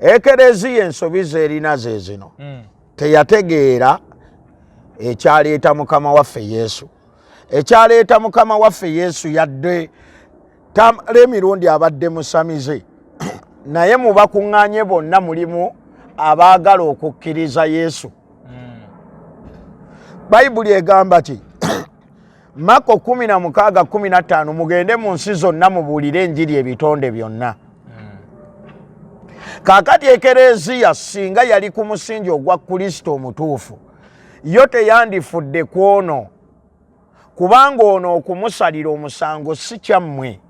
ekereziya ensobi zerina ze zino teyategeera ekyaleeta mukama waffe Yesu. Ekyaleeta mukama waffe Yesu yadde tamala emirundi abadde musamize naye mu bakuŋŋaanye bonna mulimu abaagala okukkiriza Yesu. Bayibuli egamba ki? Mako 16:15 mugende mu nsi zonna mubuulire enjiri ebitonde byonna. Kaakati ekereziya singa yali ku musingi ogwa Kristo omutuufu yo teyandifudde ku ono, kubanga ono okumusalira omusango si kyammwe,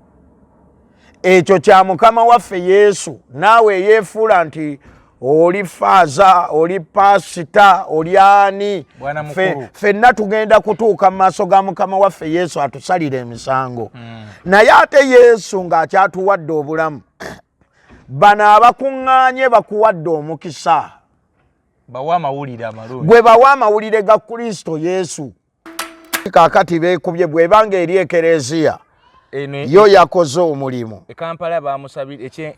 ekyo kya mukama waffe Yesu. Naawe eyeefuula nti oli faaza, oli paasita, oli ani, ffenna tugenda kutuuka mu maaso ga mukama waffe Yesu atusalira emisango. Naye ate Yesu ng'akyatuwadde obulamu, bano abakuŋŋaanye bakuwadde omukisa, bawa amawulire amalungi, gwe bawa amawulire ga Kristo Yesu. Kaakati beekubye bwebanga eri ekereziya yo yakoze omulimu. Kampala bamusabidde,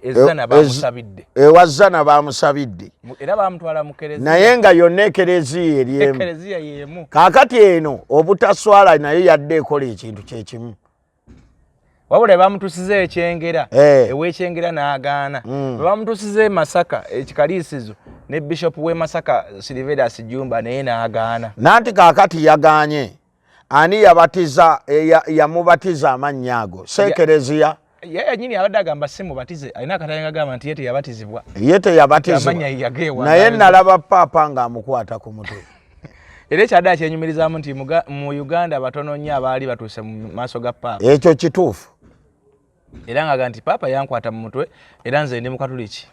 ezzana bamusabidde, ewazzana bamusabidde era bamutwala mu kereziya, naye nga yonna ekereziya eri emu. Kaakati eno obutaswala naye yadde ekola ekintu kyekimu. Wabula bamutusize ekyengera, ew'ekyengera n'agaana. Bamutusize Masaka ekikaliisizo ne Bishop w'e Masaka Silvedas Jumba naye n'agaana. Nanti kaakati yagaanye. Ani yabatiza yamubatiza amannya ago? Sekereziya. Yeye nyini abadde agamba simubatize, alina akatayenga agamba nti ye teyabatizibwa. Ye teyabatizibwa. Naye nalaba Papa ng'amukwata ku mutwe. Era ekyadde kyenyumirizaamu nti mu Uganda batono nnyo abaali batuuse mu maaso ga Papa. Ekyo kituufu. Era ng'aga nti Papa yankwata mu mutwe era nze ndi Mukatuliki.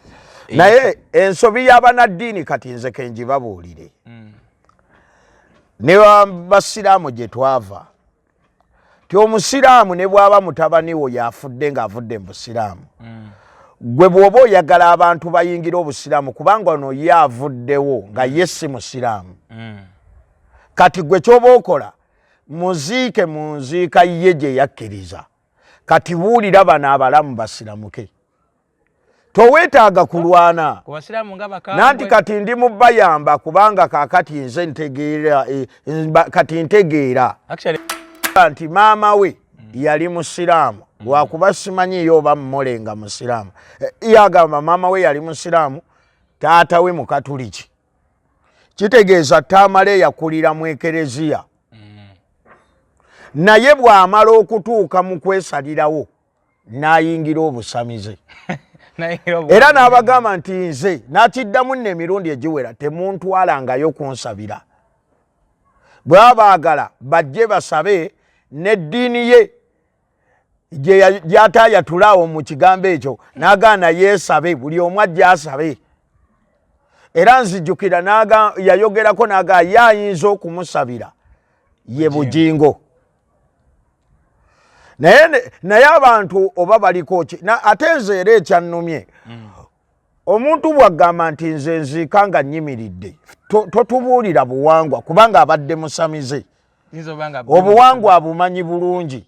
Naye ensobi y'abanaddiini kati nze kenjibabuulire. Ne basiraamu gye twava ti omusiraamu ne bw'aba mutabani wo yafudde ng'avudde mu busiraamu, gwe bw'oba oyagala abantu bayingira obusiraamu kubanga ono ye avuddewo nga ye si musiraamu, kati gwe ky'oba okola muziike mu nziika ye gye yakkiriza. Kati buulira bano abalamu basiramuke, toweetaaga kulwana. Nanti kati ndi mu bayamba kubanga kaakati nze ntegeera, kati ntegeera nti maama we yali musiraamu, wakuba simanyiyo oba mmulenga musiraamu. Yagamba maama we yali musiraamu, taata we Mukatuliki. Kitegeeza taamale yakulira mu ekereziya. Naye bw'amala okutuuka mu kwesalirawo n'ayingira obusamize. Era n'abagamba nti nze nakiddamu nno emirundi egiwera temuntwalangayo kunsabira. Bw'aba baagala bajje basabe n'eddiini ye gy'ataayatulaawo mu kigambo ekyo n'agaana yeesabe, buli omu ajja asabe. Era nzijjukira yayogerako n'agaa ye ayinza okumusabira ye bugingo. Naye abantu oba baliko ki ate nze era ekyannumye omuntu bw'agamba nti nze nziika nga nnyimiridde, totubuulira buwangwa kubanga abadde musamize, obuwangwa abumanyi bulungi.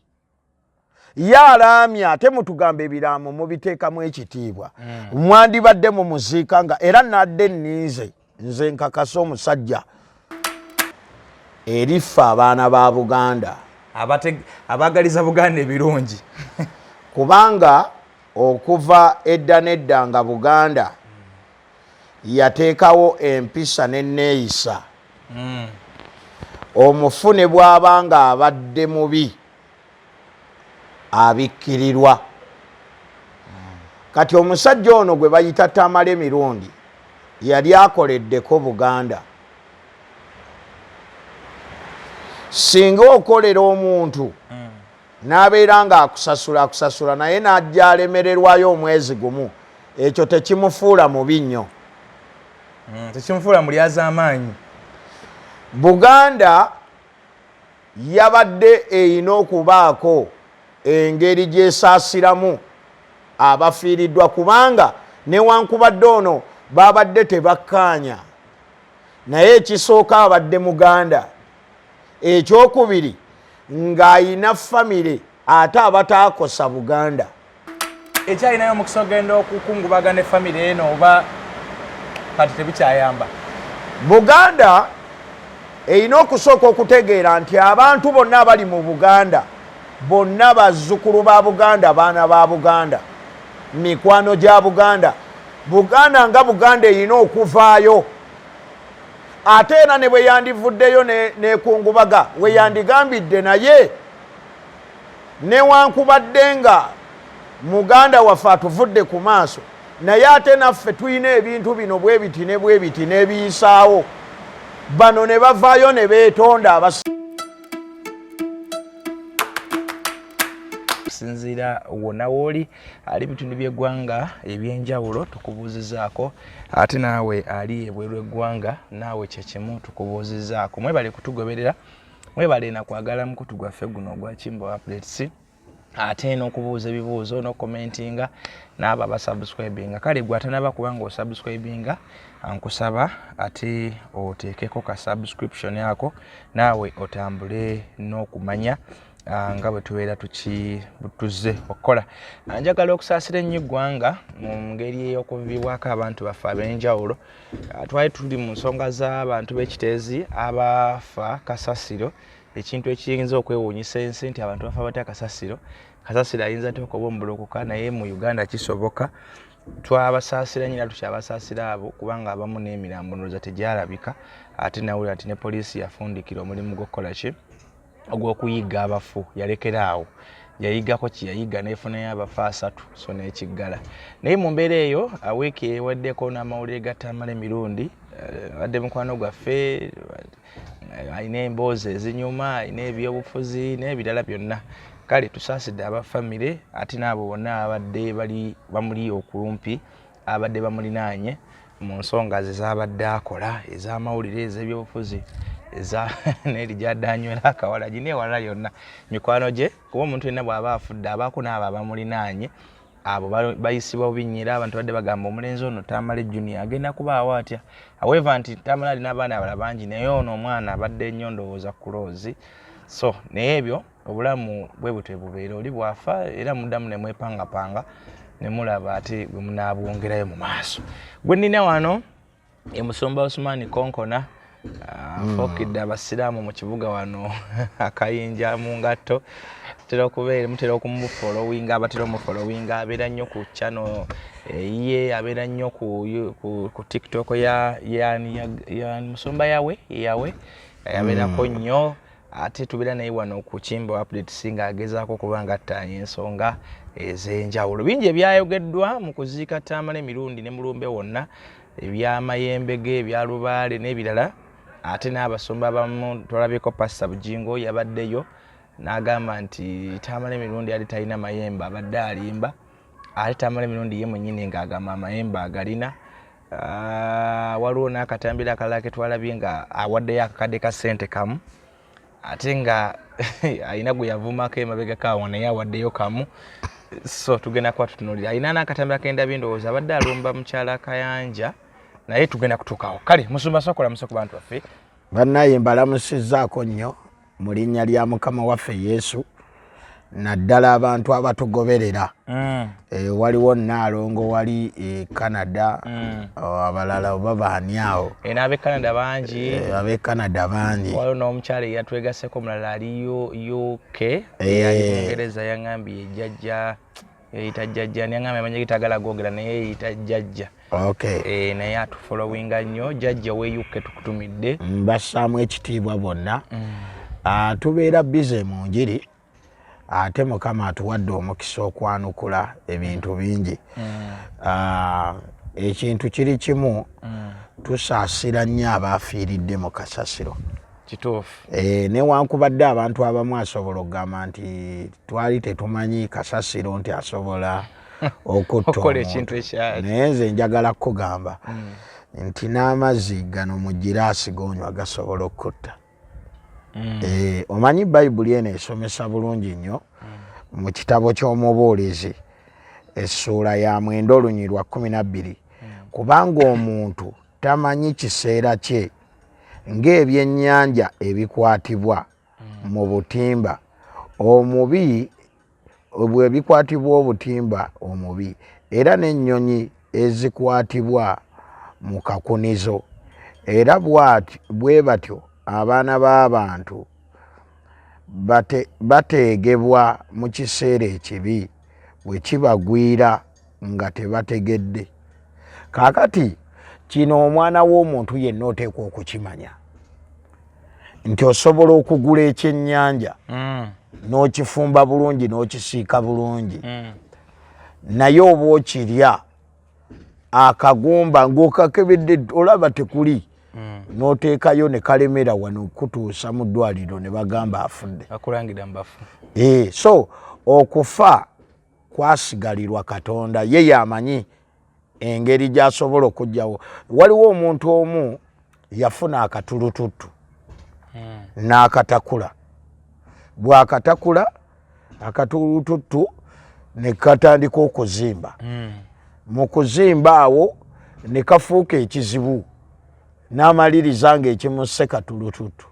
Ye alaamye ate mutugamba ebiraamo mubiteekamu ekitiibwa, mwandibadde mu muziika nga era nadde nninze nze nkakasa omusajja eriffe abaana ba Buganda abagaliza Buganda ebirungi kubanga okuva edda nedda nga Buganda yateekawo empisa n'enneeyisa. Omufune bw'abanga abadde mubi abikkirirwa. Kati omusajja ono gwe bayita Tamale Mirundi yali akoleddeko Buganda. Singa okolera omuntu n'abeera ng'akusasula naye n'ajja alemererwayo omwezi gumu, ekyo tekimufuula mubi nnyo. Tekimufuula mulyazaamaanyi. Buganda yabadde eyina okubaako engeri gy'esaasiramu abafiiriddwa kubanga newankubadde ono babadde tebakkaanya, naye ekisooka abadde Muganda. Ekyokubiri ng'ayina famire ate abataakosa Buganda. ekyalinayo omukisa ogenda okukungubagana ne famire eno oba kati tebikyayamba? Buganda erina okusooka okutegeera nti abantu bonna abali mu Buganda bonna bazzukulu ba Buganda, baana ba Buganda, mikwano gya Buganda. Buganda nga Buganda erina okuvaayo. Ate era ne bwe yandivuddeyo nekungubaga we yandigambidde naye newankubadde nga Muganda waffe atuvudde ku maaso, naye ate naffe tulina ebintu bino bwe biti ne bwe biti n'ebiyisaawo. Bano ne bavaayo ne beetonda sinzira wonna wooli ali bitundu by'eggwanga ebyenjawulo tukubuuzizaako, ate naawe ali ebweru eggwanga naawe kyekimu tukubuuzizaako. Mwebale kutugoberera, mwebale nakwagala mukutu gwaffe guno ogwa Kimbo Updates, ate n'okubuuza ebibuuzo n'okomentinga n'abo abasubscribinga. Kale gwe atanaba kubanga osubscribinga ankusaba ate oteekeko ka subscription yako naawe otambule n'okumanya nga bwe tubeera tuzze okukola. Njagala okusaasira ennyo eggwanga mu ngeri ey'okuvibwako abantu baffe ab'enjawulo. Twali tuli mu nsonga z'abantu b'ekiteezi abafa kasasiro, ekintu ekiyinza okwewuunyisa ensi nti abantu bafa batya kasasiro. Kasasiro ayinza ate okuba ombulukuka, naye mu Uganda kisoboka. Twabasaasira nnyo era tukyabasaasira abo kubanga abamu n'emirambo ndowooza tegyalabika, ate nawulira nti ne poliisi yafundikira omulimu gw'okukola ki ogw'okuyiga abafu. Yalekeraawo yayigako kiyayiga neefunayo abafu 3 so n'ekiggala. Naye mu mbeera eyo wiiki eweddeko n'amawulire gatamala emirundi, wadde mukwano gwaffe alina emboozi ezinyuma, alina ebyobufuzi n'ebirala byonna. Kale tusaasidde abafamire ate n'abo bonna abadde bamuli okulumpi, abadde bamulinaanye mu nsonga ze z'abadde akola, ez'amawulire, ez'ebyobufuzi, n'eri gy'adde anywera akawala gineewala yonna mikwano gye. Kuba omuntu yenna bw'aba afudde abaako n'abo abamulinaanye, abo bayisibwa bubinnyira. Abantu badde bagamba omulenzi ono Tamale Junior agenda kubaawo atya. However nti Tamale alina abaana abalala bangi, naye ono omwana abadde nnyo ndowooza kuloozi. So naye ebyo obulamu bwe butwe bubeera, oli bwafa era muddamu ne mwepangapanga ne mulaba ate bwe munaabwongerayo mu maaso. Gwe nnina wano Musumba Osman Konkona, fokidde abasiraamu mu kibuga wano akayinja mu ngatto. Mutera okumufollowinga, abatera omufollowinga, abeera nnyo ku channel ye, abeera nnyo ku TikTok ya Musumba yawe abeerako nnyo. Ate tubeera naye wano ku Kimbo Updates ng'agezaako okuba nga attaanya ensonga ez'enjawulo. Bingi ebyayogeddwa mu kuziika Tamale emirundi ne mulumbe wonna, ebyamayembe ge, ebya Lubaale n'ebirala. Ate n'abasumba abamu tulabyeko Pastor Bujingo yabaddeyo n'agamba nti Tamale emirundi yali talina mayembe abadde alimba, ate Tamale emirundi ye mwennyini ng'agamba amayembe agalina. Waliwo n'akatambiro akalala ke twalabye nga awaddeyo akakadde ka ssente kamu, ate nga alina gwe yavumako emabega kaawo naye awaddeyo kamu. So tugenda kuba tutunuulira. Alina n'akatambiro kendabye ndowooza abadde alumba mukyala Kayanja, naye tugenda kutuukawo. Kale Musumba sokola muso ku bantu baffe. Bannaye mbalamusizzaako nnyo mu linnya lya Mukama waffe Yesu, naddala abantu abatugoberera. Waliwo Naalongo wali Canada, abalala oba baani awo. N'ab'e Canada bangi. Ab'e Canada bangi. Waliwo n'omukyala eyatwegasseko omulala ali UK, ali Bungereza, yaŋŋambye jjajja eyita jjajja, yaŋŋambye amanya gitagala googera naye eyita jjajja. Okay. Naye atufollowinga nnyo, jjajja we UK tukutumidde. Mbassaamu ekitiibwa bonna. Tubeera bize mu njiri, ate Mukama atuwadde omukisa okwanukula ebintu bingi. Ekintu kiri kimu, tusaasira nnyo abaafiiridde mu kasasiro. Kituufu. Newankubadde abantu abamu asobola okugamba nti twali tetumanyi kasasiro nti asobola okutta omuntu. Naye nze njagala kukugamba nti n'amazzi gano mu giraasi gonywa gasobola okutta. Omanyi Bayibuli eno esomesa bulungi nnyo mu kitabo ky'Omubuulizi essuula ya 9:12, kubanga omuntu tamanyi kiseera kye ng'ebyennyanja ebikwatibwa mu butimba, omubi bwe bikwatibwa obutimba omubi era n'ennyonyi ezikwatibwa mu kakunizo era bwe batyo abaana b'abantu bateegebwa mu kiseera ekibi bwe kibagwira nga tebategedde. Kaakati kino omwana w'omuntu yenna oteekwa okukimanya nti osobola okugula ekyennyanja n'okifumba bulungi n'okisiika bulungi naye oba okirya akagumba ng'okakebedde olaba tekuli n'oteekayo ne kalemera wano kutuusa mu ddwaliro ne bagamba afudde. So okufa kwasigalirwa Katonda ye yamanyi engeri gy'asobola okuggyawo. Waliwo omuntu omu yafuna akatulututtu n'akatakula. Bw'akatakula akatulututtu ne katandika okuzimba. Mu kuzimba awo ne kafuuka ekizibu n'amaliriza ng'ekimusse katulututtu.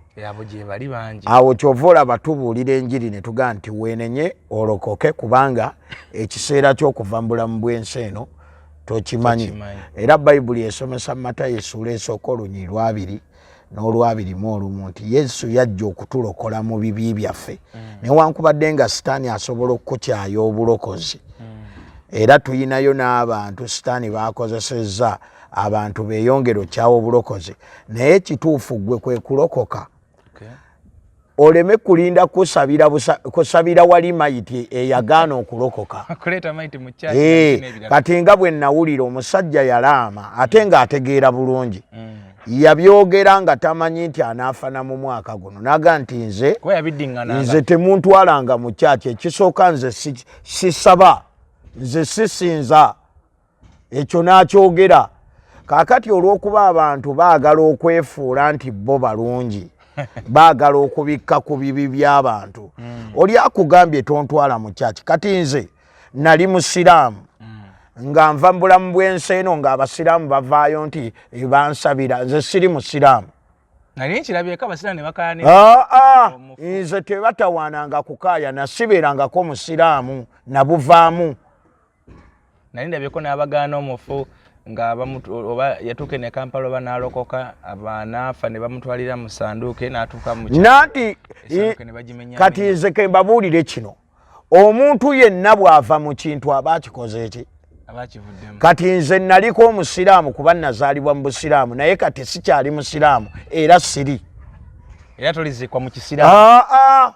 Awo kyova olaba tubuulira enjiri ne tugaa nti weenenye olokoke kubanga ekiseera ky'okuva mu bulamu bw'ensi eno tokimanyi. Era Bayibuli esomesa Matayo essuula esooka olunyiri 2 n'olw21 nti Yesu yajja okutulokola mu bibi byaffe newankubadde nga Sitaani asobola okukukyaya obulokozi. Era tuyinayo n'abantu Sitaani bakozesezza abantu beeyongera okyawa obulokozi naye ekituufu gwe kwe kulokoka. Oleme kulinda kusabira wali mayiti eyagaana okulokoka. Kati nga bwe nawulira omusajja yalaama ate ng'ategeera bulungi. Yabyogera nga tamanyi nti anaafana mu mwaka guno. Naga nti nze temuntwalanga mu kyaki ekisooka nze sisaba nze sisinza ekyo n'akyogera. Kaakati olw'okuba abantu baagala okwefuula nti bo balungi baagala okubikka ku bibi by'abantu oli akugambye tontwala mu kyaki. Kati nze nali musiraamu nga nva mu bulamu bw'ensi eno ng'abasiraamu bavaayo nti bansabira. Nze siri musiraamu. Nze tebatawaananga kukaaya nasibeerangako musiraamu nabuvaamu. Nali ndabyeko n'abagaana omufu nga oba yatuuke ne Kampala oba n'alokoka abanaafa ne bamutwalira mu sanduuke n'atuuka mu nati kati nze ke mbabuulire kino omuntu yenna bw'ava mu kintu aba akikoze eki kati nze naliko omusiraamu kuba nazaalibwa mu busiraamu naye kati sikyali musiraamu era siri. Era tolizikwa mu kisiraamu.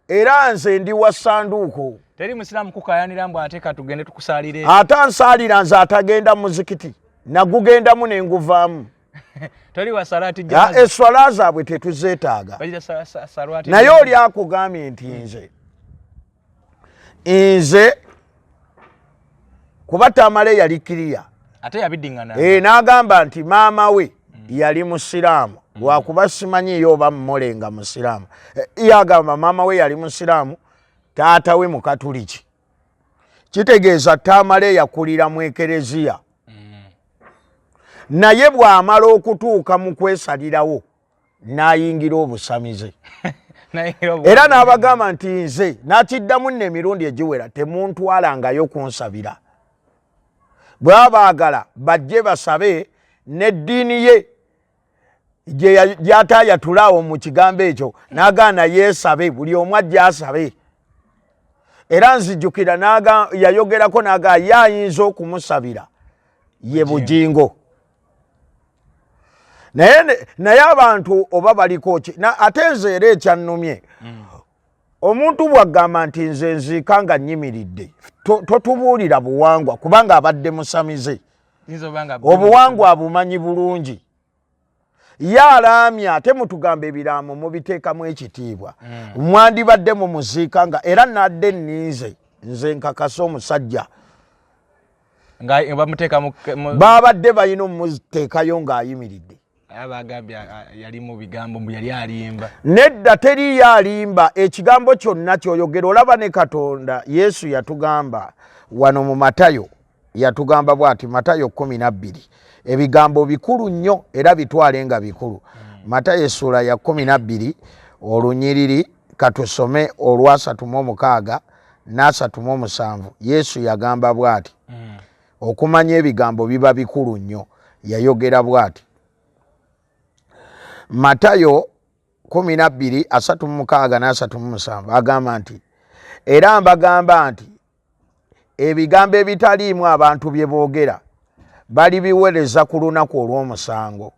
Era nze ndi wa sanduuko. Teri musiraamu kukayanira mbu ate katugende tukusaalire. Ate ansaalira nze atagenda muzikiti nagugendamu ne nguvaamu. Toli wa salaati janaza. Eswala zaabwe tetuzeetaaga. Naye oli akugambye nti nze kuba Tamale yali kiriya ate yabiddingana. N'agamba nti maama we yali musiraamu lwakuba simanyiyo oba mmulenga musiraamu. Yagamba maama we yali musiraamu taata we mukatuliki. Kitegeeza Tamale yakulira mu ekereziya. Naye bw'amala okutuuka mu kwesalirawo n'ayingira obusamize. Era n'abagamba nti nze n'akiddamu nno emirundi egiwera temuntwalangayo kunsabira. Bw'abaagala bajje basabe n'eddiini ye gy'ataayatulaawo mu kigambo ekyo n'agaana yeesabe buli omu ajja asabe. Era nzijjukira yayogerako n'agaa ye ayinza okumusabira ye bugingo. Naye abantu oba baliko ki ate nze era ekyannumye omuntu bw'agamba nti nze nziika nga nnyimiridde totubuulira buwangwa kubanga abadde musamize. Obuwangwa abumanyi bulungi. Ye alaamye ate mutugamba ebiraamo mubiteekamu ekitiibwa. Mwandibadde mumuziika nga era nadde nninze nze nkakasa omusajja babadde balina omumuteekayo ng'ayimiridde. Yali mu bigambo mbu yali alimba. Nedda teriyo alimba. Ekigambo kyonna kyoyogera olaba ne Katonda Yesu yatugamba wano mu Matayo yatugamba bw'ati Matayo 12 ebigambo bikulu nnyo era bitwale nga bikulu. Matayo essula ya 12 olunyiriri katusome olwa 36 4:37 Yesu yagamba bw'ati okumanya ebigambo biba bikulu nnyo yayogera bw'ati Matayo 12:36 agamba nti era mbagamba nti ebigambo ebitaliimu abantu bye boogera balibiweereza ku lunaku olw'omusango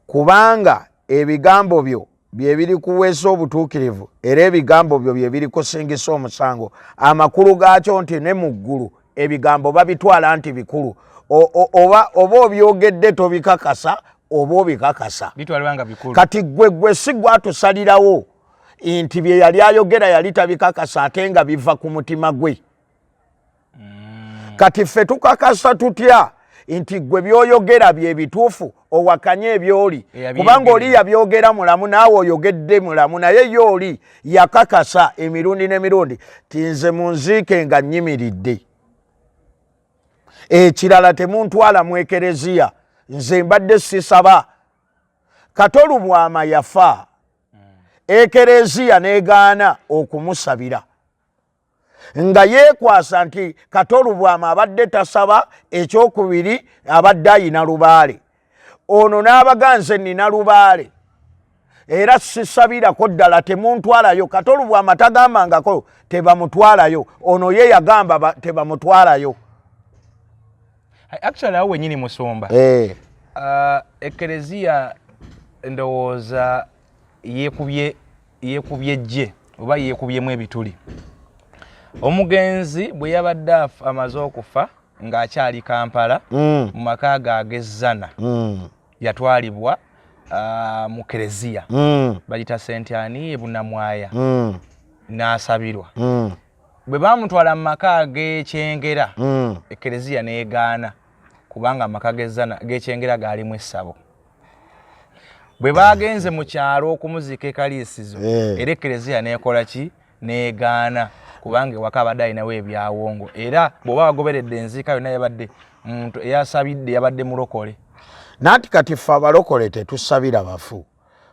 kubanga ebigambo byo bye biri kuweesa obutuukirivu era ebigambo byo bye biri kusingisa omusango amakulu gaakyo nti ne mu ggulu ebigambo babitwala nti bikulu oba obyogedde tobikakasa oba obikakasa kati gwe si gwatusalirawo nti bye yali ayogera yali tabikakasa ate nga biva ku mutima gwe kati ffe tukakasa tutya nti gwe byoyogera bye bituufu owakanye ebyoli kubanga oli yabyogera mulamu naawe oyogedde mulamu naye ye oli yakakasa emirundi n'emirundi tinze munziike nga nnyimiridde ekirala temuntwala mu ekereziya nze mbadde sisaba Katolubwama yafa ekereziya negaana okumusabira nga yeekwasa nti Katolubwama abadde tasaba ekyokubiri abadde ayina lubaale ono n'abaganze nina lubaale era sisabirako ddala temuntwalayo Katolubwama tagambangako tebamutwalayo ono ye yagamba tebamutwalayo actually awo wenyini Musumba ekereziya ndowooza yeekubye gye oba yeekubyemu ebituli omugenzi bwe yabadde amaze okufa ng'akyali Kampala mu maka ge ag'ezzana yatwalibwa mu kereziya bayita St. Anne e Bunnamwaya n'asabirwa bwe baamutwala mu maka g'ekyengera ekereziya n'egaana kubanga amaka g'ekyengera gaalimu essabo bwe bagenze mu kyalo okumuziika ekaliisizo era ekereziya n'ekola ki n'egaana kubanga ewaka abadde alinawo ebyawongo era bw'oba wagoberedde enziika yonna yabadde muntu eyasabidde yabadde mulokole nati kati ffe abalokole tetusabira bafu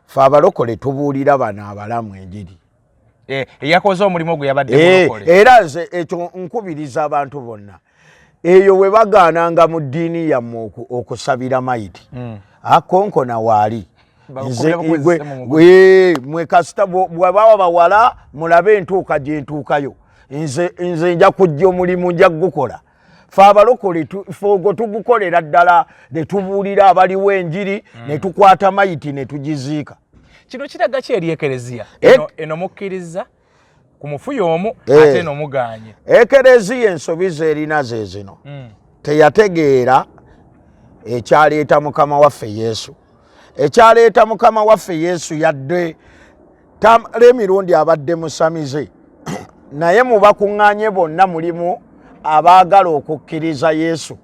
ffe abalokole tubuulira bano abalamu enjiri eyakoze omulimu gwe yabadde mulokole era nze ekyo nkubiriza abantu bonna eyo we bagaananga mu ddiini yammwe okusabira mayiti akonkona waali mwe kasita bw'abawa bawala mulabe entuuka gye ntuukayo nze nja kujja omulimu nja gukola ffe abalokole ffe ogwo tugukolera ddala ne tubuulira abaliwo enjiri ne tukwata mayiti ne tugiziika kino kiraga ki eri ekereziya eno mukkiriza ku mufuya omu ate eno muganye ekereziya ensobi zerina ze zino teyategeera ekyaleeta mukama waffe Yesu ekyaleeta mukama waffe Yesu yadde tamala emirundi abadde musamize naye mu bakuŋŋaanye bonna mulimu abaagala okukkiriza Yesu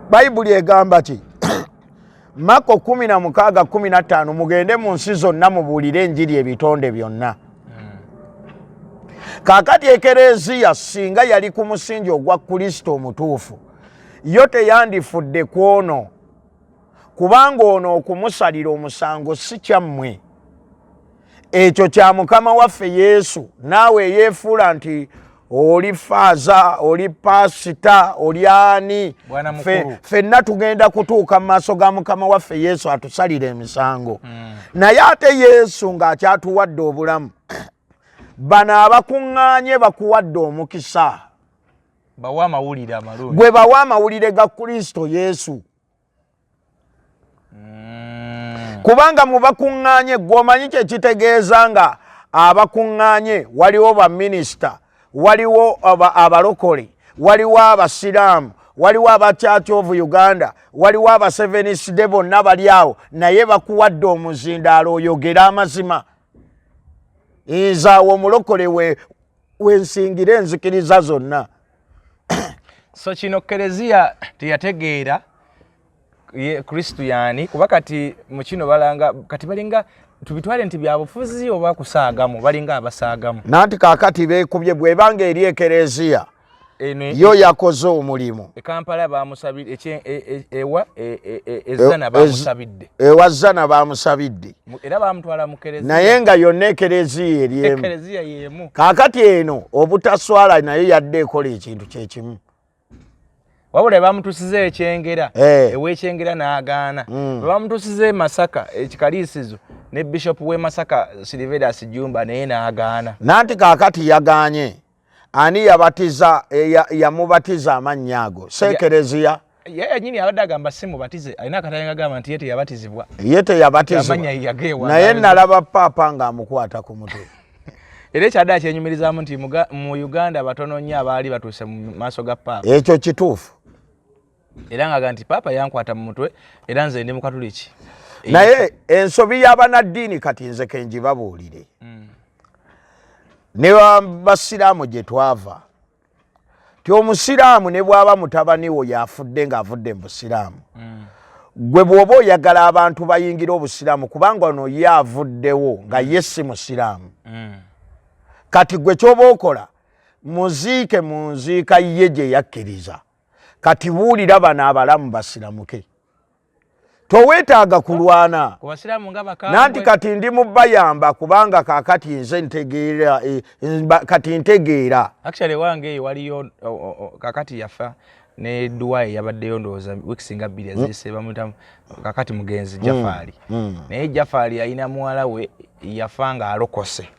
Bayibuli egamba ki Mako 16:15 mugende mu nsi zonna mubuulire enjiri ebitonde byonna kaakati ekereziya singa yali ku musingi ogwa Kristo omutuufu yo teyandifudde ku ono kubanga ono okumusalira omusango si kyammwe ekyo kya mukama waffe Yesu naawe eyeefuula nti oli faaza oli paasita oli ani ffenna tugenda kutuuka mu maaso ga mukama waffe Yesu atusalira emisango naye ate Yesu ng'akyatuwadde obulamu bano abakuŋŋaanye bakuwadde omukisa bawa amawulire amalungi gwe bawa amawulire ga Kristo Yesu kubanga mu bakuŋŋaanye gw'omanyi kye kitegeeza nga abakuŋŋaanye waliwo baminisita waliwo abalokole waliwo abasiraamu waliwo aba Church of Uganda waliwo aba Seventh Day bonna bali awo naye bakuwadde omuzindaalo oyogera amazima nze awo omulokole wensingira enzikiriza zonna so kino kereziya teyategeera Kristo yani kuba kati mu kino balanga kati balinga tubitwale nti byabufuzi oba kusaagamu balinga abasaagamu nanti kaakati beekubye bwebanga eri ekereziya yo yakoze omulimu Kampala bamusabidde ezzana bamusabidde ewa zzana bamusabidde era bamutwala mu kereziya naye nga yonna ekereziya eriemu kaakati eno obutaswala naye yadde ekola ekintu kyekimu wabula bamutusiza ekyengera ewekyengera n'agaana bamutusiza Masaka ekikaliisizo ne Bishop w'e Masaka Silvedas Jumba naye n'agaana nanti kaakati yagaanye ani yabatiza yamubatiza amannya ago sekereziya ye nyini abadde agamba simubatize alina akatanga agamba nti ye teyabatizibwa naye nalaba paapa ng'amukwata ku mutwe era ekyadde akyenyumirizaamu nti mu Uganda batono nnyo abaali batuuse mu maaso ga paapa ekyo kituufu era ng'aga nti paapa yankwata mu mutwe era nze ndi mukatuliki naye ensobi y'abanaddiini kati nze kenjibabuulire ne basiraamu gye twava ti omusiraamu ne bw'aba mutabani wo yafudde ng'avudde mu busiraamu gwe bw'oba oyagala abantu bayingira obusiraamu kubanga ono ye avuddewo nga ye si musiraamu kati gwe ky'oba okola muziike mu nziika ye gye yakkiriza kati buulira bano abalamu basiramuke toweetaaga kulwana nanti kati ndi mubayamba kubanga kaakati nze ntegeera kati ntegeera actually wange eyo waliyo kakati yafa ne Duwai yabaddeyo ndowooza weeks nga bbiri azise bamuyita kakati mugenzi Jafali naye Jafali alina muwala we yafa nga alokose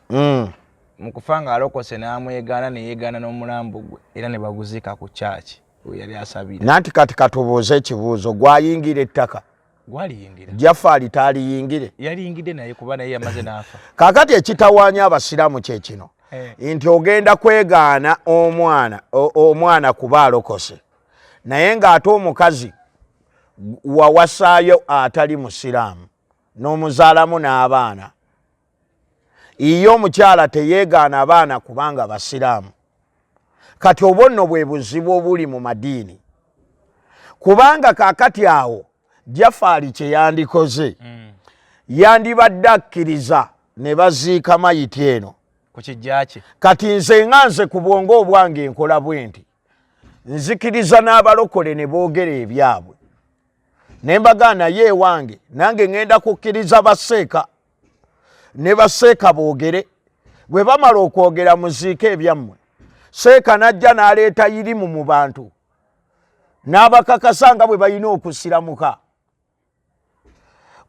mu kufa nga alokose n'amwegaana ne yeegaana n'omulambo gwe era ne baguziika ku kyaki yali asabira nanti kati katubuuze ekibuuzo gwayingira ettaka gwaliyingira Jafali taliyingire yaliyingidde naye kuba naye yamaze n'afa kaakati ekitawaanya abasiraamu kye kino nti ogenda kwegaana omwana kuba alokose naye ng'ate omukazi wawasaayo atali musiraamu n'omuzaalamu n'abaana iyo omukyala teyeegaana abaana kubanga basiraamu kati obwo nno bwe buzibu obuli mu madiini kubanga kaakati awo Jafali kye yandikoze yandibadde akkiriza ne baziika mayiti eno ku kijja kye kati nze nga nze ku bwongo obwange nkola bwe nti nzikiriza n'abalokole ne boogera ebyabwe ne mbagaana ye ewange nange ŋŋenda kukkiriza baseeka ne baseeka boogere bwe bamala okwogera muziika ebyammwe seeka n'ajja n'aleeta irimu mu bantu n'abakakasa nga bwe balina okusiramuka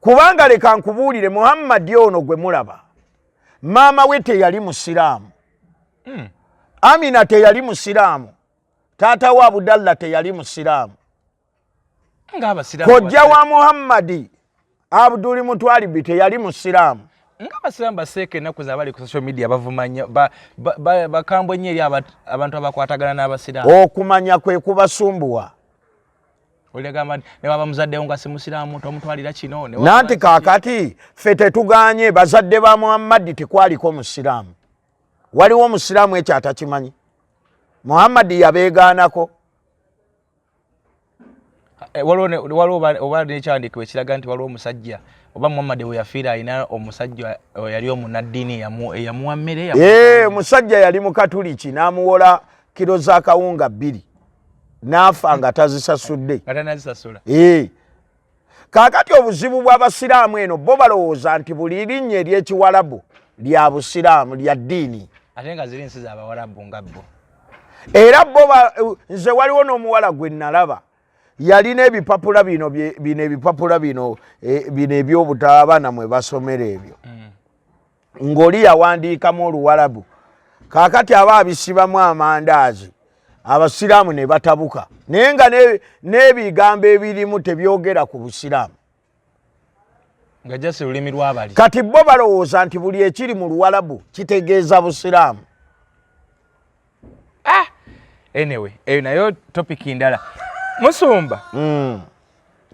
kubanga leka nkubuulire Muhammadi ono gwe mulaba maama we teyali musiraamu Amina teyali musiraamu taata wa Abdallah teyali musiraamu kojja wa Muhammadi Abdul Mutwalibi teyali musiraamu ng'abasiraamu baseeka ennaku zabali ku social media bavumanya bakambwe nnyo eri abantu abakwatagana n'abasiraamu okumanya kwe kubasumbuwa oligamba ne baba muzaddewo nga si musiraamu tomutwalira kino nanti kaakati ffe tetuganye bazadde ba Muhammadi tekwaliko musiraamu waliwo musiraamu ekyo atakimanyi Muhammadi yabeegaanako waliwo oba nekyandiikibwa ekiraga nti waliwo omusajja oba Muhammadi we yafiira alina omusajja yali omunaddiini eyamuwa mmere musajja yali mukatuliki n'amuwola kiro za kawunga 2 n'afa nga tazisasudde kaakati obuzibu bw'abasiraamu eno bo balowooza nti buli linnya ery'ekiwalabu lya busiraamu lya ddiini ate nga ziri nsi z'abawalabu nga bo era bo nze waliwo n'omuwala gwe nalaba yalina ebipapula bino ebipapula bino eby'obutaabana mwe basomera ebyo ng'oli yawandiikamu oluwalabu kaakati aba abisibamu amandaazi abasiraamu ne batabuka naye nga n'ebigambo ebirimu tebyogera ku busiraamu nga jasi lulimi lwabali kati bo balowooza nti buli ekiri mu luwalabu kitegeeza busiraamu anyway eyo nayo topic ndala Musumba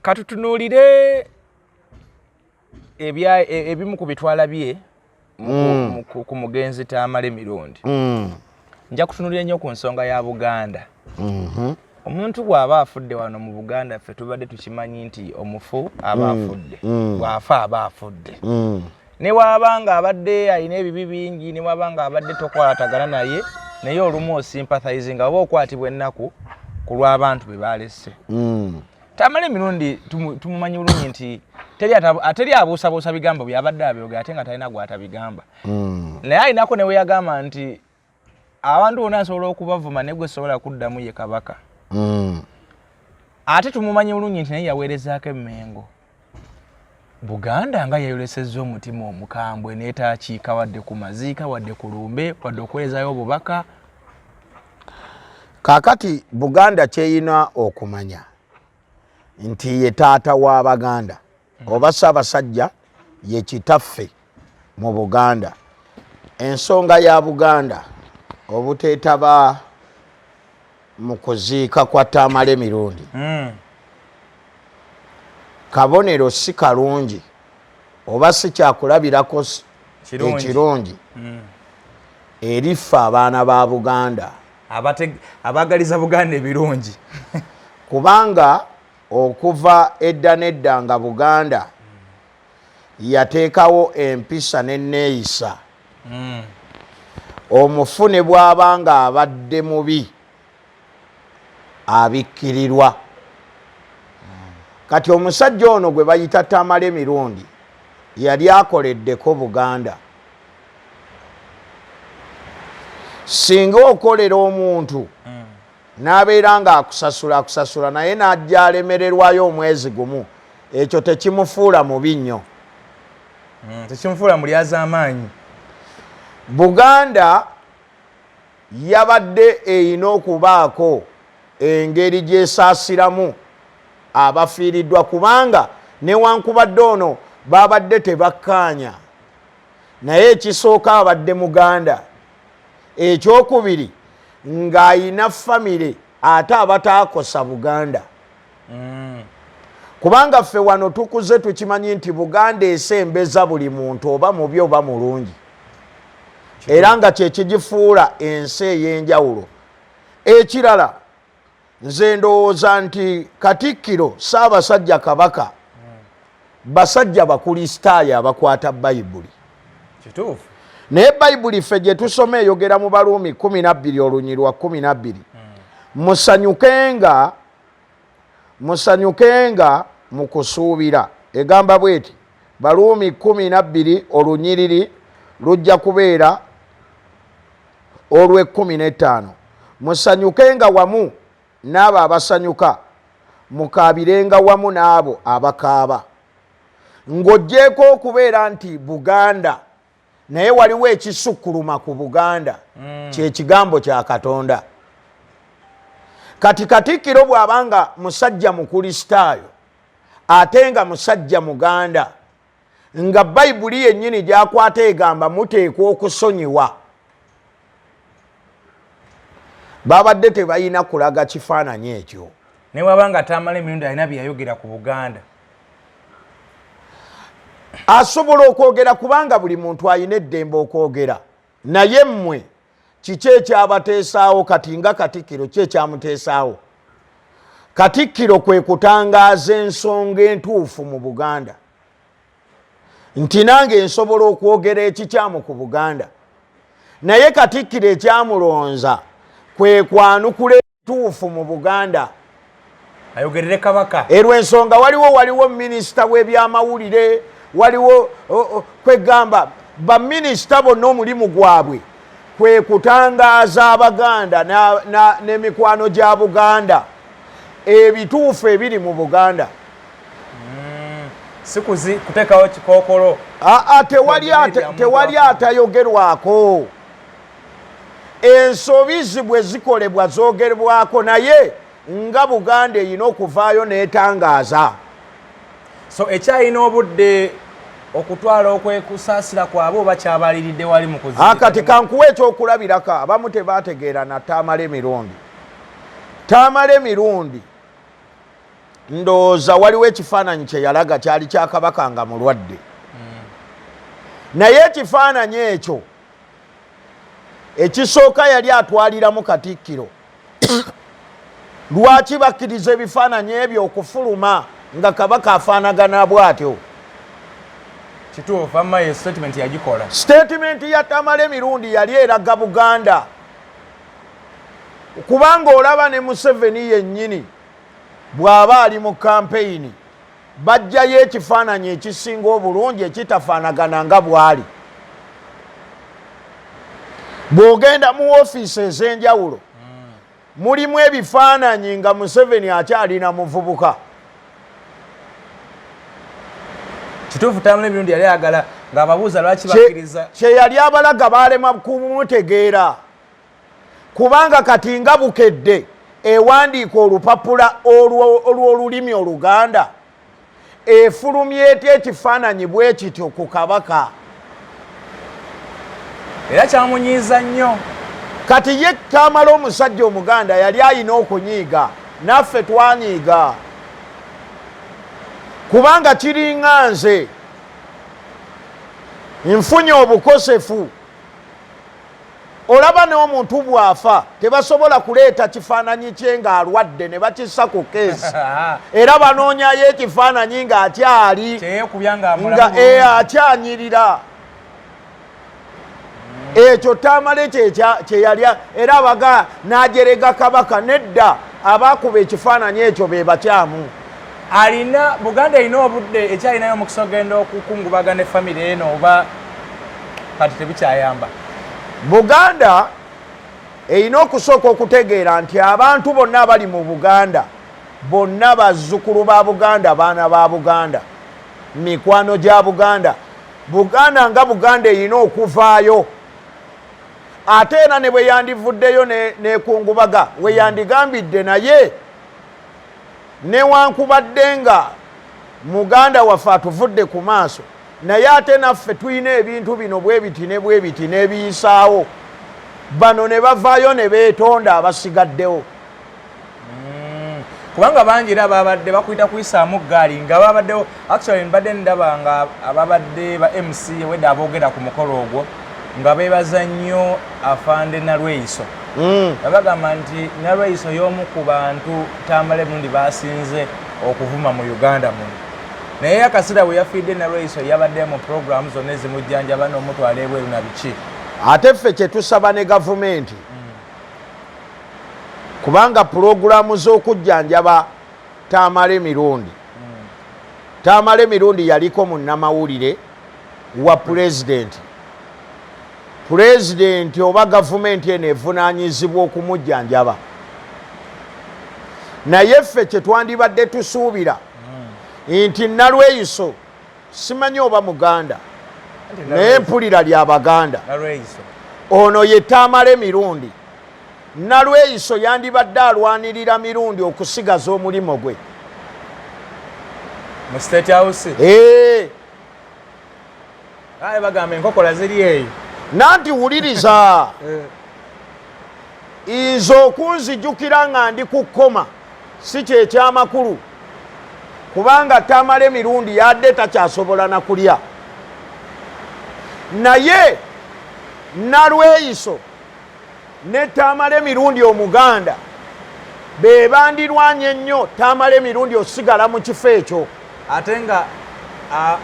katutunuulire ebimu ku bitwala bye ku mugenzi Tamale Mirundi nja kutunuulira nnyo ku nsonga ya Buganda omuntu bw'aba afudde wano mu Buganda ffe tubadde tukimanyi nti omufu aba afudde bw'afa aba afudde ne waba nga abadde alina ebibi bingi ne waba nga abadde tokwatagana naye naye olumu osympathizing oba okwatibwa ennaku ku lw'abantu be balese. Tamale emirundi tumumanyi bulungi nti teri abuusabuusa bigambo byabadde abyogera ate nga talina gwatabigamba. Naye alinako ne we yagamba nti abantu bonna asobola okubavuma naye gwe sobola kuddamu ye kabaka. Ate tumumanyi bulungi nti naye yaweerezaako emmengo. Buganda nga yayolesezza omutima omukambwe n'etaakiika wadde ku maziika wadde ku lumbe wadde okuweerezayo obubaka. Kaakati Buganda kyeyina okumanya nti ye taata w'Abaganda oba Ssaabasajja ye kitaffe mu Buganda. Ensonga ya Buganda obuteetaba mu kuziika kwa Tamale Emirundi kabonero si kalungi oba si kyakulabirako ekirungi eriffe abaana ba Buganda abagaliza Buganda ebirungi kubanga okuva edda nedda nga Buganda yateekawo empisa n'enneeyisa omufune bw'abanga abadde mubi abikkirirwa. Kati omusajja ono gwe bayita Tamale Emirundi yali akoleddeko Buganda. Singa okolera omuntu n'abeera nga akusasula naye n'ajja alemererwayo omwezi gumu, ekyo tekimufuula mubi nnyo. Tekimufuula mulyazaamaanyi. Buganda yabadde eyina okubaako engeri gy'esaasiramu abafiiriddwa kubanga newankubadde ono babadde tebakkaanya naye ekisooka abadde Muganda. Ekyokubiri ng'ayina famire ate abataakosa Buganda. Kubanga ffe wano tukuze tukimanyi nti Buganda esembeza buli muntu oba mubi oba mulungi era nga kyekigifuula ensi ey'enjawulo. Ekirala nze ndowooza nti Katikkiro Ssaabasajja Kabaka basajja bakristaayo abakwata Bayibuli. Kituufu. Naye Bayibuli ffe gye tusoma eyogera mu Baluumi 12 olunyi lwa 12 musanyukenga mu kusuubira. Egamba bweti Baluumi 12 olunyiriri lujja kubeera olw'e15. Musanyukenga wamu n'abo abasanyuka, mukaabirenga wamu n'abo abakaaba. Ng'oggyeko okubeera nti Buganda naye waliwo ekisukkuluma ku Buganda kye kigambo kya Katonda. Kati Katikkiro bw'abanga musajja mukristaayo ate nga musajja Muganda nga Bayibuli yennyini gy'akwata egamba muteekwa okusonyiwa, babadde tebalina kulaga kifaananyi ekyo. Ne wabanga Tamale Emirundi alina bye yayogera ku Buganda asobola okwogera kubanga buli muntu alina eddembe okwogera. Naye mmwe kiki ekyabateesaawo kati nga Katikkiro ki ekyamuteesaawo? Katikkiro kwe kutangaaza ensonga entuufu mu Buganda nti nange nsobola okwogera ekikyamu ku Buganda. Naye Katikkiro ekyamulonza kwe kwanukula entuufu mu Buganda ayogerere Kabaka. Erw'ensonga waliwo minisita w'ebyamawulire, waliwo kwegamba baminisita bonna omulimu gwabwe kwe kutangaaza Abaganda n'emikwano gya Buganda ebituufu ebiri mu Buganda. Si kuteekawo kikookolo. Tewali atayogerwako. Ensobi bwe zikolebwa zoogerebwako naye nga Buganda erina okuvaayo n'etangaaza. So ekyalina obudde okutwala okwekusaasira kwabwe oba kyabaliridde wali mu kuziika? Kati kankuwa ekyokulabirako abamu tebaategeera na Tamale Emirundi. Tamale Emirundi ndowooza waliwo ekifaananyi kye yalaga kyali kya Kabaka nga mulwadde. Naye ekifaananyi ekyo ekisooka yali atwaliramu Katikkiro lwaki bakkiriza ebifaananyi ebyo okufuluma nga Kabaka afaanagana bw'atyo? Kituufu, amma ye statement yagikola. Statement ya Tamale Emirundi yali eraga Buganda kubanga olaba ne Museveni yennyini bw'aba ali mu kampeyini bajjayo ekifaananyi ekisinga obulungi ekitafaanagana nga bw'ali. Bw'ogenda mu woofiisi ez'enjawulo mulimu ebifaananyi nga Museveni akyalina muvubuka. Kituufu Tamale emirundi yali ayagala ng'ababuuza lwaki bakkiriza kye yali abalaga baalema kumutegeera kubanga kati nga bukedde ewandiika olupapula olw'olulimi Oluganda efulumya etya ekifaananyi bwe kityo ku kabaka. Era kyamunyiiza nnyo. Kati ye Tamale omusajja Omuganda yali ayina okunyiiga, naffe twanyiiga kubanga kiringa nze nfunye obukosefu. Olaba n'omuntu bw'afa tebasobola kuleeta kifaananyi kye ng'alwadde ne bakissa ku keesi era banoonyayo ekifaananyi ng'akyali nga akyanyirira. Ekyo Tamale kye yali era abaga n'ajerega kabaka nedda abaakuba ekifaananyi ekyo be bakyamu. Alina Buganda erina obudde ekyalinayo omukisa ogenda okukungubaga ne famire eno oba kati tebikyayamba? Buganda erina okusooka okutegeera nti abantu bonna abali mu Buganda bonna bazzukulu ba Buganda, baana ba Buganda, mikwano gya Buganda. Buganda nga Buganda erina okuvaayo. Ate era ne bwe yandivuddeyo nekungubaga we yandigambidde naye newankubadde nga Muganda waffe atuvudde ku maaso naye ate naffe tulina ebintu bino bwe biti ne bwe biti n'ebiyisaawo. Bano ne bavaayo ne beetonda abasigaddewo. Kubanga bangi era babadde bakuyita kuyisaamu gaali nga babaddewo. Actually mbadde ndaba nga ababadde ba MC wedde aboogera ku mukolo ogwo nga beebaza nnyo Afande Nalweyiso. Bagamba nti Nalweyiso y'omu ku bantu Tamale emirundi basinze okuvuma mu Uganda muno. Naye akasira bwe yafiidde Nalweyiso yabadde mu programu zonna ezimujjanjaba n'omutwala ebweru na biki. Ate ffe kye tusaba ne gavumenti kubanga pulogulaamu z'okujjanjaba Tamale emirundi Tamale emirundi yaliko munnamawulire wa pulezidenti. Pulezidenti oba gavumenti eno evunaanyizibwa okumujjanjaba. Naye ffe kye twandibadde tusuubira nti Nalweyiso simanyi oba Muganda naye mpulira lya Baganda. Ono ye Tamale emirundi. Nalweyiso yandibadde alwanirira mirundi okusigaza omulimu gwe mu State House. Bagamba enkokola ziri eyo. Nanti wuliriza nze okunzijjukira nga ndi ku kkoma si kyekyamakulu kubanga Tamale emirundi yadde takyasobola na kulya. Naye Nalweyiso ne Tamale emirundi Omuganda be bandirwanye nnyo Tamale emirundi osigala mu kifo ekyo. Ate nga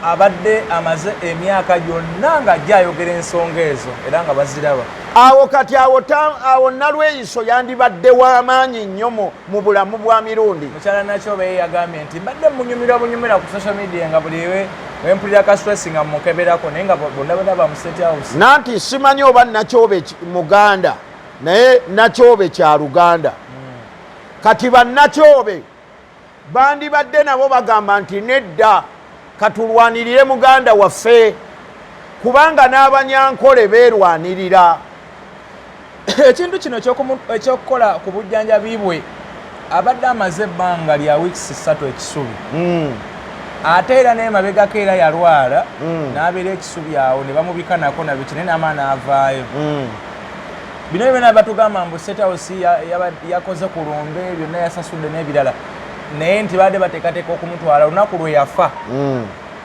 abadde amaze emyaka gyonna nga ajja ayogera ensonga ezo era nga baziraba. Awo kati awo Nalweyiso yandibadde w'amaanyi nnyo mu bulamu bwa mirundi. Mukyala Nakyobe ye yagambye nti mbadde bunyumira ku social media nga buli wempulira ka stress nga mukeberako naye nga bonna baba mu State House. Nanti simanyi oba Nakyobe Muganda naye Nakyobe kya Luganda. Kati bannakyobe bandibadde nabo bagamba nti nedda katulwanirire Muganda waffe kubanga n'Abanyankole beerwanirira. Ekintu kino ekyokukola ku bujjanjabi bwe abadde amaze ebbanga lya wiiki 3 ekisubi. Ate era n'emabegako era yalwala n'abeera ekisubi awo ne bamubika nako na biki naye n'amaani avaayo. Bino byonna batugamba mbu State House yakoze ku lumbe byonna yasasudde n'ebirala naye nti baadde bateekateeka okumutwala olunaku lwe yafa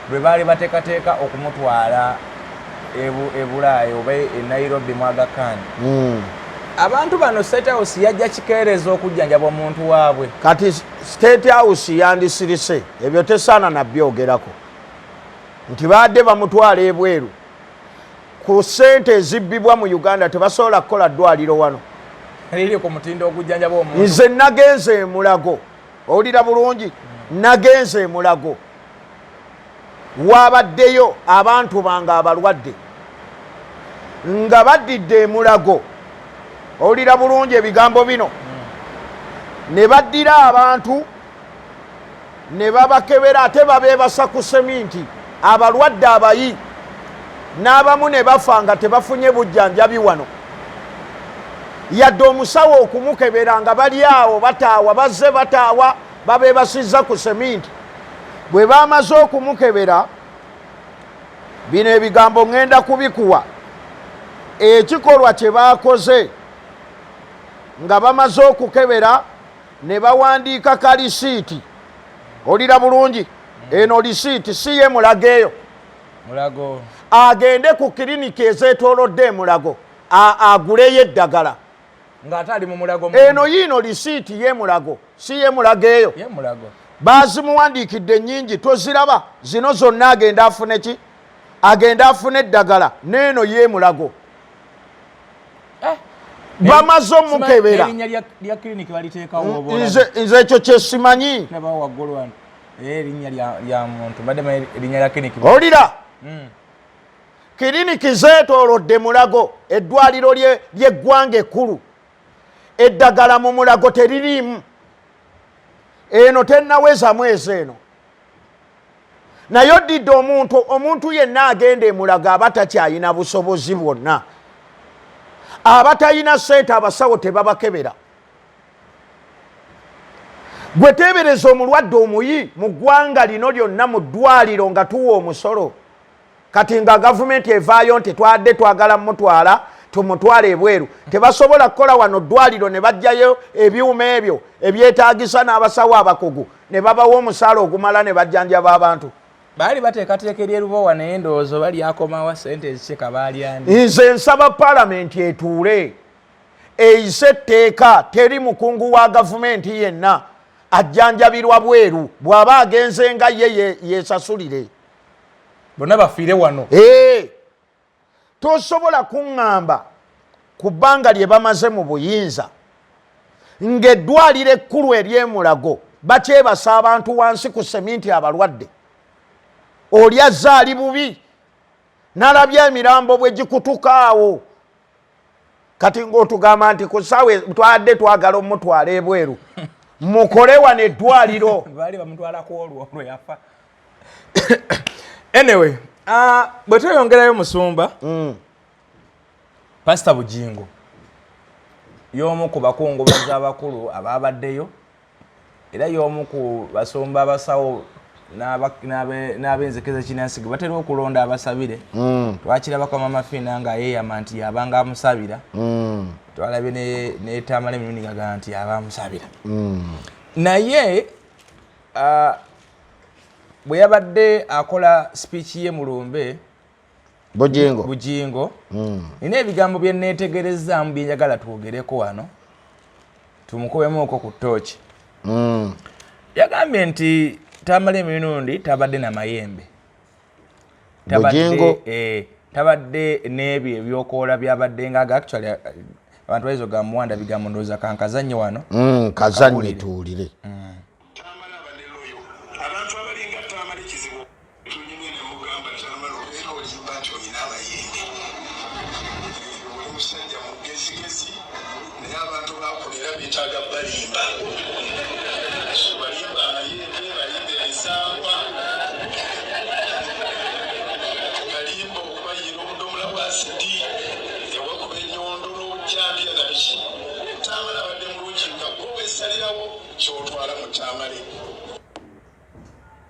lwe baali bateekateeka okumutwala e Bulaaya oba e Nairobi mu Aga Khan. Abantu bano State House yajja kikeereza okujjanjaba omuntu waabwe. Kati State House yandisirise ebyo tesaana nabyogerako nti baadde bamutwala ebweru ku ssente ezibbibwa mu Uganda tebasobola kukola ddwaliro wano. Lili ku mutindo ogujjanja bw'omuntu. Nze nagenze Mulago. Olira bulungi. Nagenze Mulago. Wabaddeyo abantu banga abalwadde. Nga baddidde Mulago. Olira bulungi ebigambo bino. Ne baddira abantu ne babakebera ate babeebasa ku seminti abalwadde abayi n'abamu ne bafa nga tebafunye bujjanjabi wano. Yadde omusawo okumukebera nga bali awo bataawa bazze bataawa babeebasizza ku seminti. Bwe baamaze okumukebera bino ebigambo ŋŋenda kubikuwa. Ekikolwa kye baakoze nga bamaze okukebera ne bawandiika ka lisiiti. Olira bulungi eno lisiiti si ye Mulago eyo. Mulago Agende ku kiriniki ezeetoolodde Mulago aguleyo eddagala. Ng'ate ali mu Mulago. Eno yiino lisiiti ye Mulago si ye Mulago eyo. Ye Mulago. Baazimuwandiikidde nnyingi toziraba zino zonna agenda afune ki? Agenda afune eddagala n'eno ye Mulago. Bamaze omukebera. Erinnya lya clinic baliteekawo obola. Nze ekyo kye simanyi. Ne bawo waggulu wano. Erinnya lya muntu baddemu erinnya lya clinic. Olira. Kiriniki zeetoolodde Mulago eddwaliro ly'eggwanga ekkulu. Eddagala mu Mulago teririimu. Eno tennaweza mwezi eno. Naye oddidde omuntu yenna agenda e Mulago aba takyayina busobozi bwonna. Abatalina ssente abasawo tebabakebera. Gwe teebereza omulwadde omuyi mu ggwanga lino lyonna mu ddwaliro nga tuwa omusolo. Kati nga gavumenti evaayo nti twadde twagala mutwala tumutwala ebweru. Tebasobola kukola wano ddwaliro ne bajjayo ebyuma ebyo ebyetaagisa n'abasawo abakugu ne babawa omusaala ogumala ne bajjanjaba abantu. Baali bateekateeka ery'erubowa naye ndowooza bali akomawa ssente ezikika baalyandi. Nze nsaba paalamenti etuule eyise etteeka teri mukungu wa gavumenti yenna ajjanjabirwa bweru bw'aba agenze nga ye yeesasulire. Bonna bafiire wano. Tosobola kuŋŋamba ku bbanga lye bamaze mu buyinza ng'eddwaliro ekkulu ery'e Mulago bakyebasa abantu wansi ku seminti abalwadde. Oli azze ali bubi n'alabye emirambo bwe gikutuka awo. Kati ng'otugamba nti ku ssaawa twadde twagala omutwala ebweru mukole wano eddwaliro. Baali bamutwalako olwo yafa. Anyway, bwe tweyongerayo Musumba, Pastor Bujingo y'omu ku bakungubazi abakulu abaabaddeyo era y'omu ku basumba abasawo n'abenzekeza kinansigo batera okulonda abasabire. Twakirabako Mama Fina nga yeeyama nti yabanga amusabira. Twalabye ne Tamale Emirundi ng'agamba nti yaba amusabira. Naye bwe yabadde akola speech ye mu Lumbe Bujingo nina ebigambo bye neetegerezaamu bye njagala twogereko wano tumukowemuuko ku ttooki. Yagambye nti Tamale Emirundi tabadde na mayembe. Tabadde n'ebyo ebyokoola byabadde nga actually abantu bayizo ga muwanda bigambo ndowooza kankazannye wano. Kazannye tuwulire.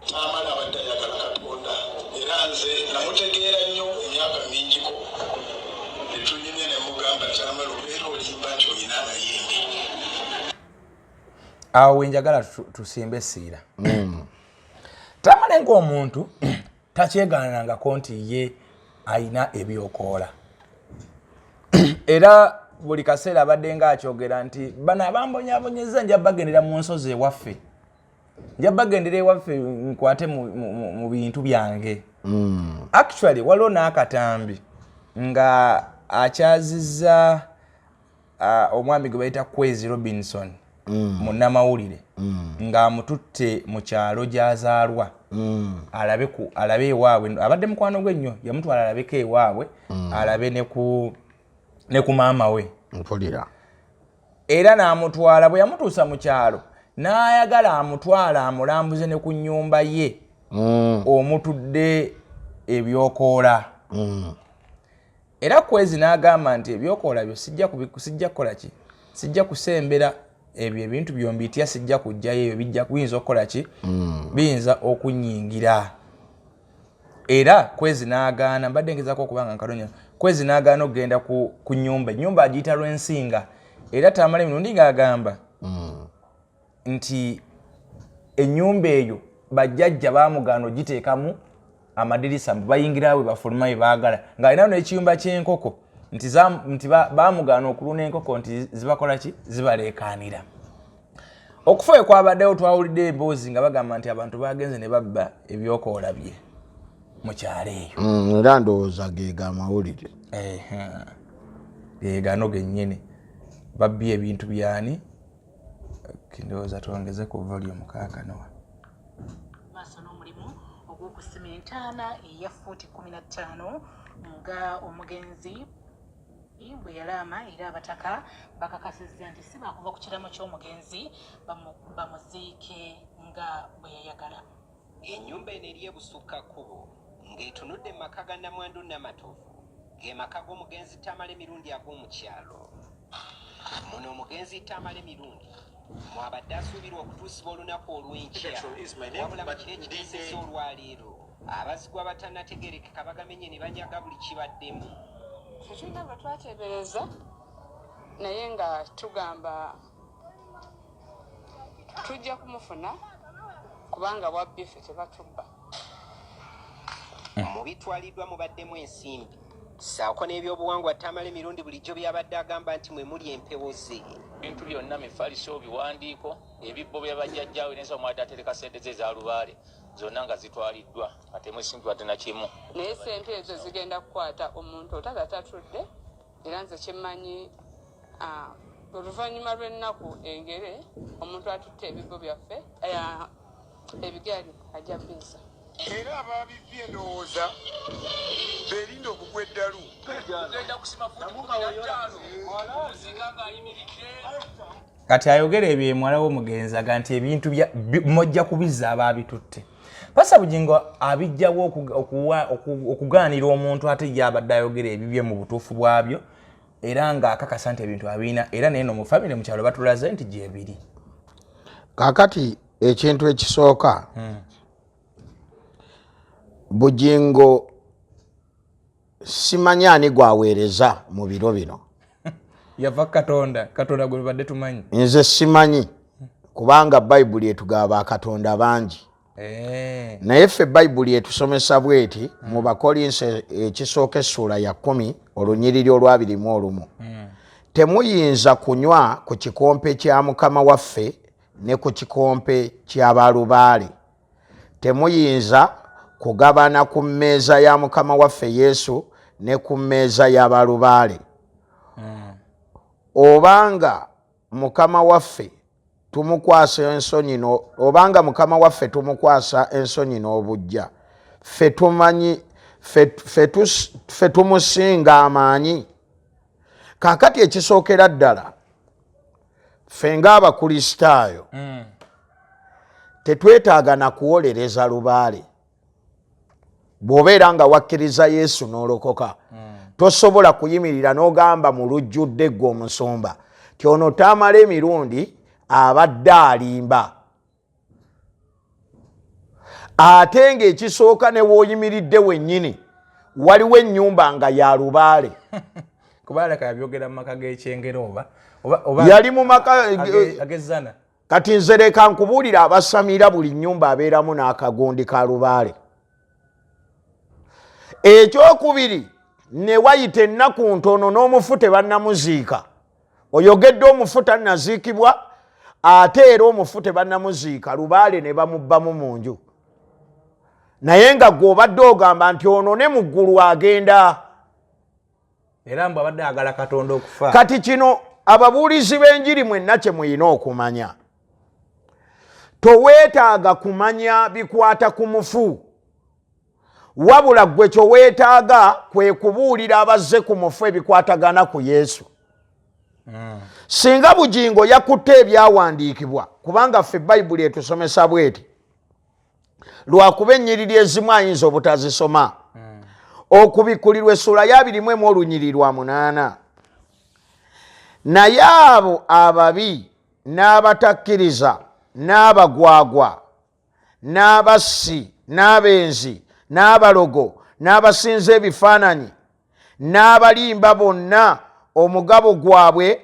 Tamale abadde ayagala Katonda era nze namutegeera nnyo emyaka mingiko netunyumye ne mugamba Tamale obeera olimba nti olina amayembe. Awo wenjagala tusimbeessiira. Tamale ng'omuntu takyegaanangako nti ye ayina ebyokoola. Era buli kaseera abadde ng'akyogera nti bano abambonyabonyeza nja bagendera mu nsozi ewaffe. Nja bagendera ewaffe nkwate mu bintu byange. Actually waliwo n'akatambi nga akyazizza omwami gwe bayita Kwezi Robinson munnamawulire ng'amututte mu kyalo gy'azaalwa alabe ewaabwe abadde mukwano gwe nnyo yamutwala alabeko ewaabwe alabe ne ku maama we mpulira era n'amutwala bwe yamutuusa mu kyalo n'ayagala amutwala amulambuze ne ku nnyumba ye omutudde ebyokoola era Kwezi n'agamba nti ebyokoola byo sijja kukola ki sijja kusembera ebyo ebintu byombi tya sijja kujjayo ebyo bijja kuyinza okukola ki biyinza okunyingira era Kwezi n'agaana mbadde ngezaako okubanga nkalonya Kwezi n'agaana okugenda ku nnyumba agiyita Lwensinga era tamala emirundi ng'agamba nti ennyumba eyo bajjajja baamugaana ogiteekamu amadirisa bayingirawe bafuluma baagala ng'alina n'ekiyumba ky'enkoko nti baamugaana okuluna enkoko nti zibakola ki zibaleekaanira okufa kwabaddewo twawulidde emboozi nga bagamba nti abantu bagenze ne babba ebyokoola bye mu kyalo eyo era ndowooza geega amawulire geegano gennyini babbye ebintu byani kindowooza twongeze ku volume kaakanowa maaso n'omulimu ogw'okusima entaana eya fuuti 15 nga omugenzi bwe yalaama era abataka bakakasizza nti si baakuva ku kiraamo ky'omugenzi bamuziike nga bwe yayagala. Ennyumba eno eri ebusukka kkubo ng'etunudde mu maka ga Namwandu Namatovu ge maka g'omugenzi Tamale Mirundi ag'omu kyalo. Muno omugenzi Tamale Mirundi mwabadde asuubirwa okutuusibwa olunaku olw'enkya wabula mu kiro ekiteeseza olwaleero abazigwa batannategerekeka bagamenye ne banyaga buli kibaddemu. Tetulina bwe twateebereza naye nga tugamba tujja kumufuna kubanga bwabbi ffe tebatubba. Mu bitwaliddwa mubaddemu ensimbi ssaako n'ebyobuwangwa Tamale Mirundi bulijjo byabadde agamba nti mwe muli empewo ze. Ebintu byonna mifaliso biwandiiko ebibbo by'abajjajjaawe n'ensomo mwali atereka ssente ze za lubaale zonna nga zitwaliddwa ate mwesimbi wadde na kimu. Naye ssente ezo zigenda kukwata omuntu otata tatudde era nze kimmanyi oluvannyuma lw'ennaku engere omuntu atutte ebibbo byaffe ebigaali ajja bbiza. Era ababibbye endowooza beerinda okugwa eddalu. Kati ayogera ebyo muwala w'omugenzi aga nti ebintu mojja kubizza ababitutte. Pasa Bugingo abijjawo okugaanira omuntu ate yabadde ayogera ebibye mu butuufu bwabyo era ng'akakasa nti ebintu abiina era naye no mu famire mu kyalo batulaze nti gyebiri. Kaakati ekintu ekisooka Bugingo simanyi ani gwaweereza mu biro bino. Yava Katonda gwe badde tumanyi. Nze simanyi kubanga Bayibuli etugaba Katonda bangi. Naye ffe Bayibuli etusomesa bweti mu Bakolinse ekisooka essula ya 10 olunyiriri olwa 21. Temuyinza kunywa ku kikompe kya Mukama waffe ne ku kikompe ky'abalubaale. Temuyinza kugabana ku mmeeza ya Mukama waffe Yesu ne ku mmeeza y'abalubaale. Obanga Mukama waffe tumukwasa ensonyi obanga Mukama waffe tumukwasa ensonyi n'obujja ffe tumusinga amaanyi. Kaakati ekisookera ddala ffe ng'Abakristaayo tetwetaaga na kuwolereza lubaale. Bw'obeera nga wakkiriza Yesu n'olokoka tosobola kuyimirira n'ogamba mu lujjudde gwe omusumba ti ono Tamale Mirundi abadde alimba. Ate ng'ekisooka ne w'oyimiridde wennyini waliwo ennyumba nga ya lubaale. Kubaleka yabyogera mu maka g'ekyengero oba yali mu maka agezzana. Kati nze leka nkubuulira abasamira buli nnyumba abeeramu n'akagundi ka lubaale. Ekyokubiri ne wayita ennaku ntono n'omufu tebannamuziika. Oyogedde omufu tannaziikibwa ate era omufu tebannamuziika lubaale ne bamubbamu mu nju. Naye nga gw'obadde ogamba nti ono ne mu ggulu agenda. Era mbw abadde agala Katonda okufa. Kati kino ababuulizi b'enjiri mwenna kye muyina okumanya toweetaaga kumanya bikwata ku mufu wabula gwe kyo weetaaga kwe kubuulira abazze ku mufu ebikwatagana ku Yesu. Singa bugingo yakutte ebyawandiikibwa kubanga ffe Bayibuli etusomesa bweti lwakuba ennyiriri ezimu ayinza obutazisoma okubikkulirwa essula ya 21 olunyiriri lwa 8 naye abo ababi n'abatakkiriza n'abagwagwa n'abassi n'abenzi n'abalogo n'abasinza ebifaananyi n'abalimba bonna omugabo gwabwe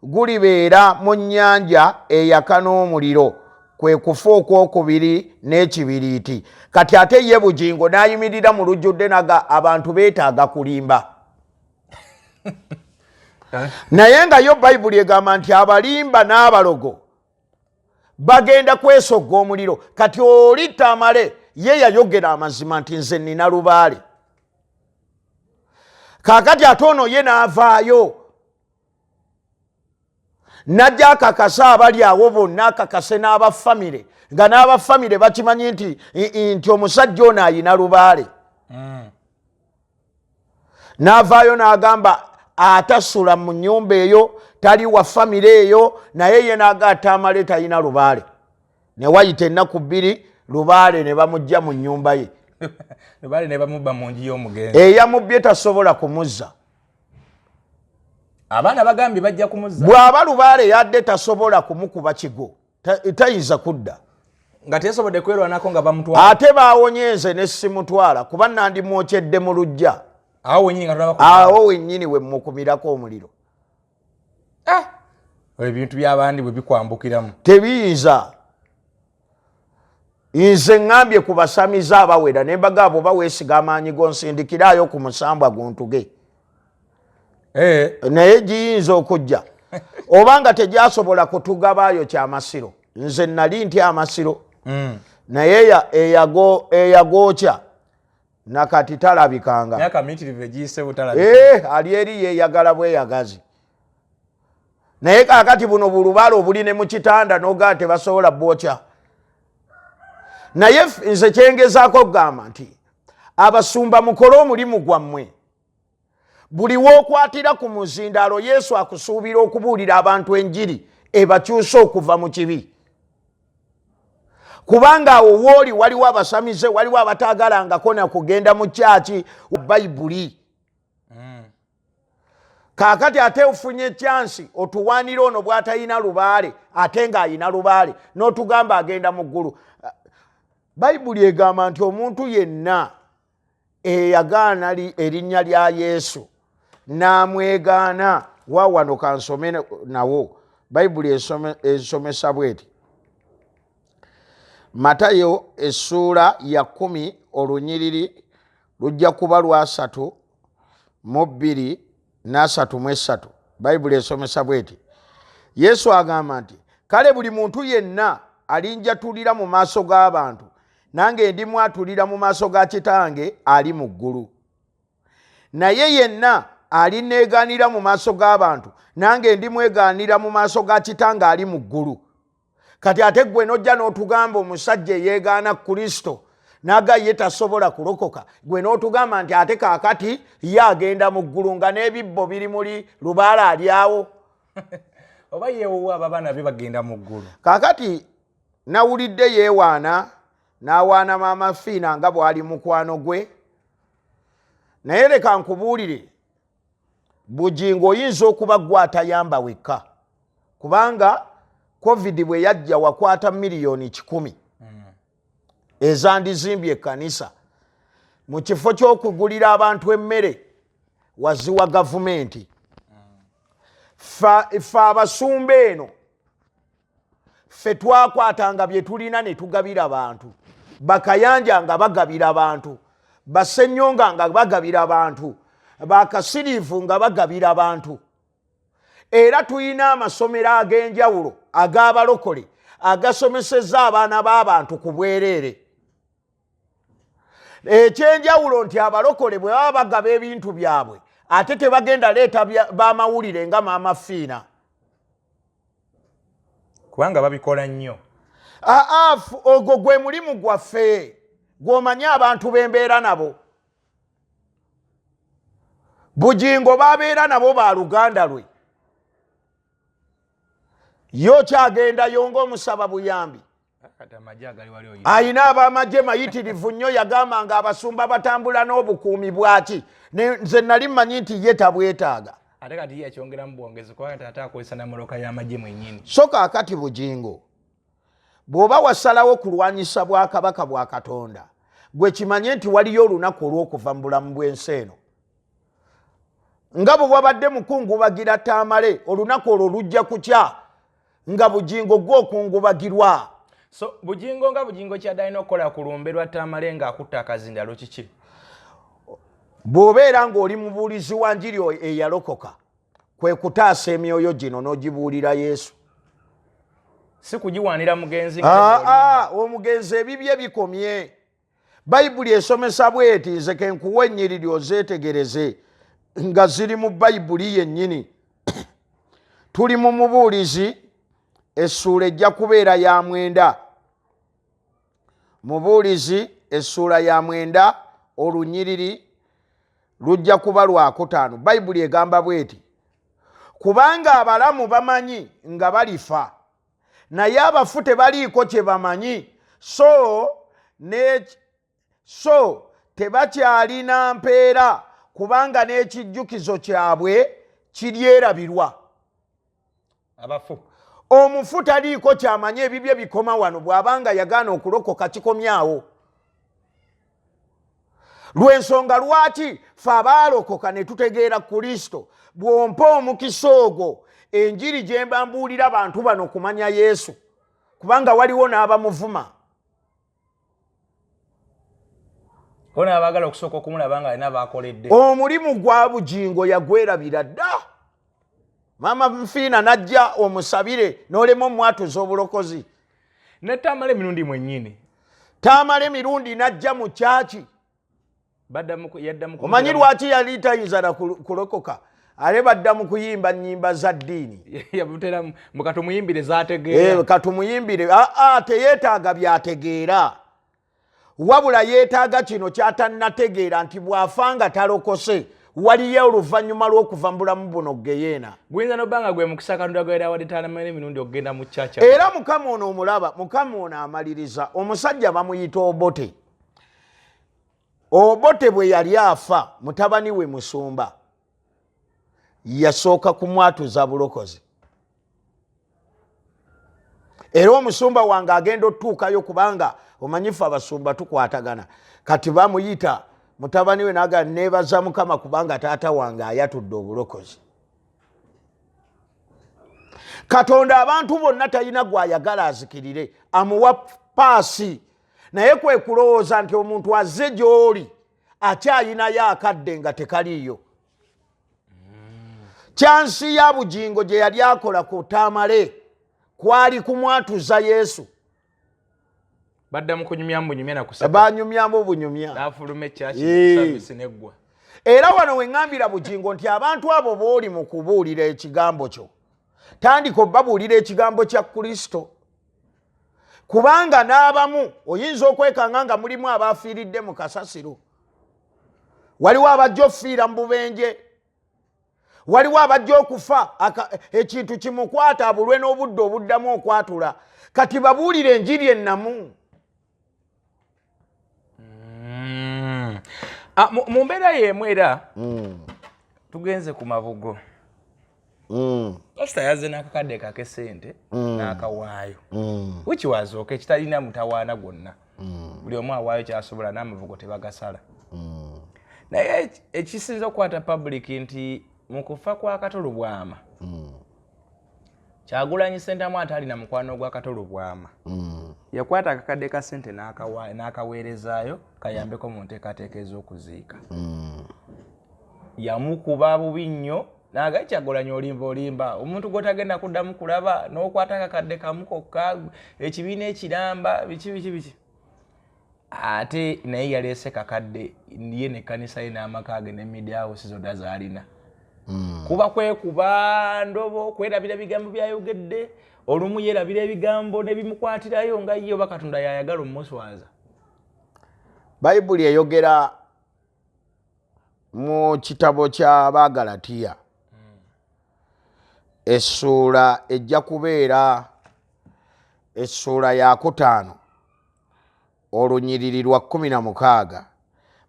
gulibeera mu nnyanja eyaka n'omuliro kwe kufa okwokubiri n'ekibiriiti. Kati ate ye bugingo n'ayimirira mu lujjudde naga abantu beetaaga kulimba naye nga yo Bayibuli egamba nti abalimba n'abalogo bagenda kwesogga omuliro. Kati oli Tamale ye yayogera amazima nti nze nina lubaale. Kaakati ate ono ye n'avaayo najja akakasa abali awo bonna akakase n'abafamire nga n'abafamire bakimanyi nti omusajja ono ayina lubaale. N'avaayo n'agamba atasula mu nnyumba eyo tali wa famire eyo naye ye n'aga Tamale talina lubaale. Ne wayita ennaku 2 lubaale ne bamujja mu nnyumba ye. Lubaale ne bamubba mu nju y'omugenzi. Eyamubbye tasobola kumuzza. Abaana bagambye bajja kumuzza. Bw'aba lubaale yadde tasobola kumukuba kigo tayinza kudda. Nga tesobodde kwerwanako nga bamutwala. Ate baawonye nze ne simutwala kuba nandimwokyedde mu lujja. Awo wennyini nga tulaba awo wennyini we mukumirako omuliro. Ebintu by'abandi bwe bikwambukiramu tebiyinza. Nze ngambye ku basamiza abawera ne mbaga abo baweesiga amaanyi gonsindikiraayo ku musambwa guntuge. Naye giyinza okujja obanga tegyasobola kutugabaayo kyamasiro. Nze nali nti amasiro naye eyagookya nakati talabikanga. Ali eri yeeyagala bweyagazi. Naye kaakati buno bulubaale obuli ne mu kitanda n'ogaa tebasobola bwokya. Naye nze kyengezaako okugamba nti abasumba mukole omulimu gwammwe. Buli wookwatira ku muzindaalo Yesu akusuubira okubuulira abantu enjiri ebakyusa okuva mu kibi. Kubanga awo wooli waliwo abasamize waliwo abataagalangako na kugenda mu kyaki Bayibuli. Kaakati ate ofunye chansi otuwaanira ono bw'atalina lubaale ate ng'ayina lubaale n'otugamba agenda mu ggulu. Bayibuli egamba nti omuntu yenna eyagaana erinnya lya Yesu n'amwegaana waawano kansome nawo. Bayibuli esomesa bweti Matayo essuula ya 10 olunyiriri lujja kuba lwa 3:2 na 3:3. Bayibuli esomesa bweti Yesu agamba nti kale buli muntu yenna alinjatulira mu maaso g'abantu nange ndimwatulira mu maaso ga Kitange ali mu ggulu. Naye yenna alineegaanira mu maaso g'abantu nange ndimwegaanira mu maaso ga Kitange ali mu ggulu. Kati ate gwe nojja n'otugamba omusajja eyeegaana Kristo naga ye tasobola kulokoka, gwe n'otugamba nti ate kaakati ye agenda mu ggulu nga n'ebibbo biri muli lubaala alyawo. Oba yeewuwa abaana be bagenda mu ggulu. Kaakati nawulidde yeewaana n'awaana maama Fiina nga bw'ali mukwano gwe. Naye leka nkubuulire bugingo oyinza okuba gwe atayamba wekka kubanga COVID bwe yajja wakwata miliyoni 10 ezandizimbye ekkanisa mu kifo ky'okugulira abantu emmere waziwa gavumenti. Ffe abasumba eno ffe twakwatanga bye tulina ne tugabira abantu. Bakayanja nga bagabira abantu, Basennyonga nga bagabira abantu, Bakasiriivu nga bagabira abantu. Era tuyina amasomero ag'enjawulo ag'abalokole agasomesezza abaana b'abantu ku bwereere. Ekyenjawulo nti abalokole bwe baba bagaba ebintu byabwe ate tebagenda leeta bamawulire nga Maama Fiina kubanga babikola nnyo. Ogwo gwe mulimu gwaffe gw'omanyi abantu b'embeera nabo. Bugingo babeera nabo ba luganda lwe. Yo kyagendayo ng'omusaba buyambi. Ayina ab'amagye mayitirivu nnyo yagamba nga abasumba batambula n'obukuumi bwaki. Nze nali mmanyi nti ye tabwetaaga. Ate kati ye akyongeramu bwongezi kubanga taata akozesa n'amaloka y'amagye mwennyini. So kaakati bugingo bw'oba wasalawo kulwanyisa bwakabaka bwa Katonda gwe kimanye nti waliyo olunaku olw'okuva mu bulamu bw'ensi eno. Nga bwe wabadde mukungubagira Tamale olunaku olwo lujja kukya nga bugingo gw'okungubagirwa. So bugingo nga bugingo kyadalina okukola ku lumbe lwa Tamale ng'akutta akazindalo kiki? Bw'obeera ng'oli mubuulizi wa njiri eyalokoka kwe kutaasa emyoyo gino n'ogibuulira Yesu. Si kugiwaanira mugenzi omugenzi ebibye bikomye. Bayibuli esomesa bweti nze kenkuwa ennyiriri ozeetegereze nga ziri mu Bayibuli yennyini. Tuli mu Mubuulizi essuula ejja kubeera ya 9. Mubuulizi essuula ya 9 olunyiriri lujja kuba lwa 5. Bayibuli egamba bweti kubanga abalamu bamanyi nga balifa naye abafu tebaliiko kye bamanyi so tebakyalina mpeera kubanga n'ekijjukizo kyabwe kiryerabirwa. Abafu omufu taliiko kyamanyi ebibye bikoma wano bw'abanga yagaana okulokoka kikomyawo. Lw'ensonga lwaki ffe abaalokoka ne tutegeera Kristo bw'ompa omukisa ogwo enjiri gye mba mbuulira abantu bano kumanya Yesu kubanga waliwo n'abamuvuma. Ona abagala okusooka okumulaba nga alina baakoledde. Omulimu gwa bugingo yagwerabira dda. Maama Fiina najja omusabire n'olema omwatuza obulokozi. Ne Tamale mirundi mwennyini. Tamale mirundi najja mu kyaki. Omanyi lwaki yali tayinza na kulokoka? Ale badda mu kuyimba nnyimba za ddiini. Yabutera mu katumuyimbire z'ategeera. Katumuyimbire teyeetaaga byategeera. Wabula yeetaaga kino kyatannategeera nti bw'afanga talokose waliyo oluvannyuma lw'okuva mu bulamu buno Geyeena. Guyinza n'obbanga gwe mukisa Katonda gwe yawadde Tamale emirundi okugenda mu ccaca. Era Mukama ono omulaba, Mukama ono amaliriza. Omusajja bamuyita Obote. Obote bwe yali afa mutabani we Musumba yasooka kumwatuza bulokozi. Era omusumba wange agenda otuukayo kubanga omanyifu abasumba tukwatagana. Kati bamuyita mutabani we naga nebaza Mukama kubanga taata wange ayatudde obulokozi. Katonda abantu bonna talina gwayagala azikirire amuwa paasi. Naye kwe kulowooza nti omuntu azze gy'oli akyayinayo akadde nga tekaliyo. Kyansi ya bugingo gye yali akola ku Tamale kwali kumwatuza Yesu. Baddamu kunyumyamu bunyumya na kusaba. Banyumyamu bunyumya. N'afuluma ekyaki service neggwa. Era wano we ŋŋambira bugingo nti abantu abo b'oli mu kubuulira ekigambo kyo tandika obbabuulira ekigambo kya Kristo. Kubanga n'abamu oyinza okwekanga nga mulimu abaafiiridde mu kasasiro. Waliwo abajja okufiira mu bubenje. Waliwo abajja okufa ekintu kimukwata abulwe n'obudde obuddamu okwatula. Kati babuulire enjiri ennamu. Mu mbeera y'emu era tugenze ku mabugo. Pastor yazze n'akakadde kake ssente n'akawaayo. Which was okay, kitalina mutawaana gwonna. Buli omu awaayo kyasobola n'amavugo tebagasala. Naye ekisinza okukwata public nti mu kufa kwa Katolo Bwama Kyagulanyi Ssentamu atalina mukwano gwa Katolo Bwama yakwata akakadde ka ssente n'akaweerezaayo kayambeko mu nteekateeka ez'okuziika. Yamukuba bubi nnyo n'agaye Kyagulanyi olimba omuntu gw'otagenda kuddamu kulaba n'okwata akakadde kamu kokka ekibiina ekiramba biki. ate naye yaleese kakadde ye n'ekkanisa ye n'amaka ge ne media house zonna z'alina. Kuba kwekuba ndobo kwerabira bigambo byayogedde olumu yerabira ebigambo ne bimukwatirayo nga ye oba Katonda yayagala omuswaza. Bayibuli eyogera mu kitabo kya Bagalatiya essula ejja kubeera essula ya 5 olunyiriri lwa 16.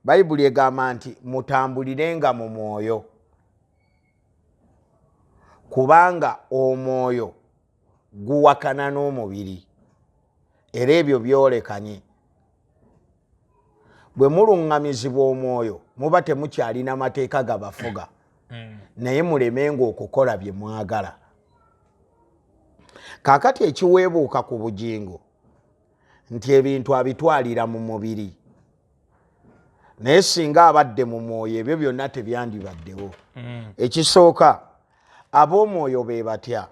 Bayibuli egamba nti mutambulirenga mu mwoyo kubanga omwoyo guwakana n'omubiri era ebyo byolekanye. Bwe muluŋŋamizibwa omwoyo muba temukyalina mateeka gabafuga naye mulemenga okukola bye mwagala. Kaakati ekiweebuuka ku bugingo nti ebintu abitwalira mu mubiri naye singa abadde mu mwoyo ebyo byonna tebyandibaddewo. Ekisooka ab'omwoyo be batya.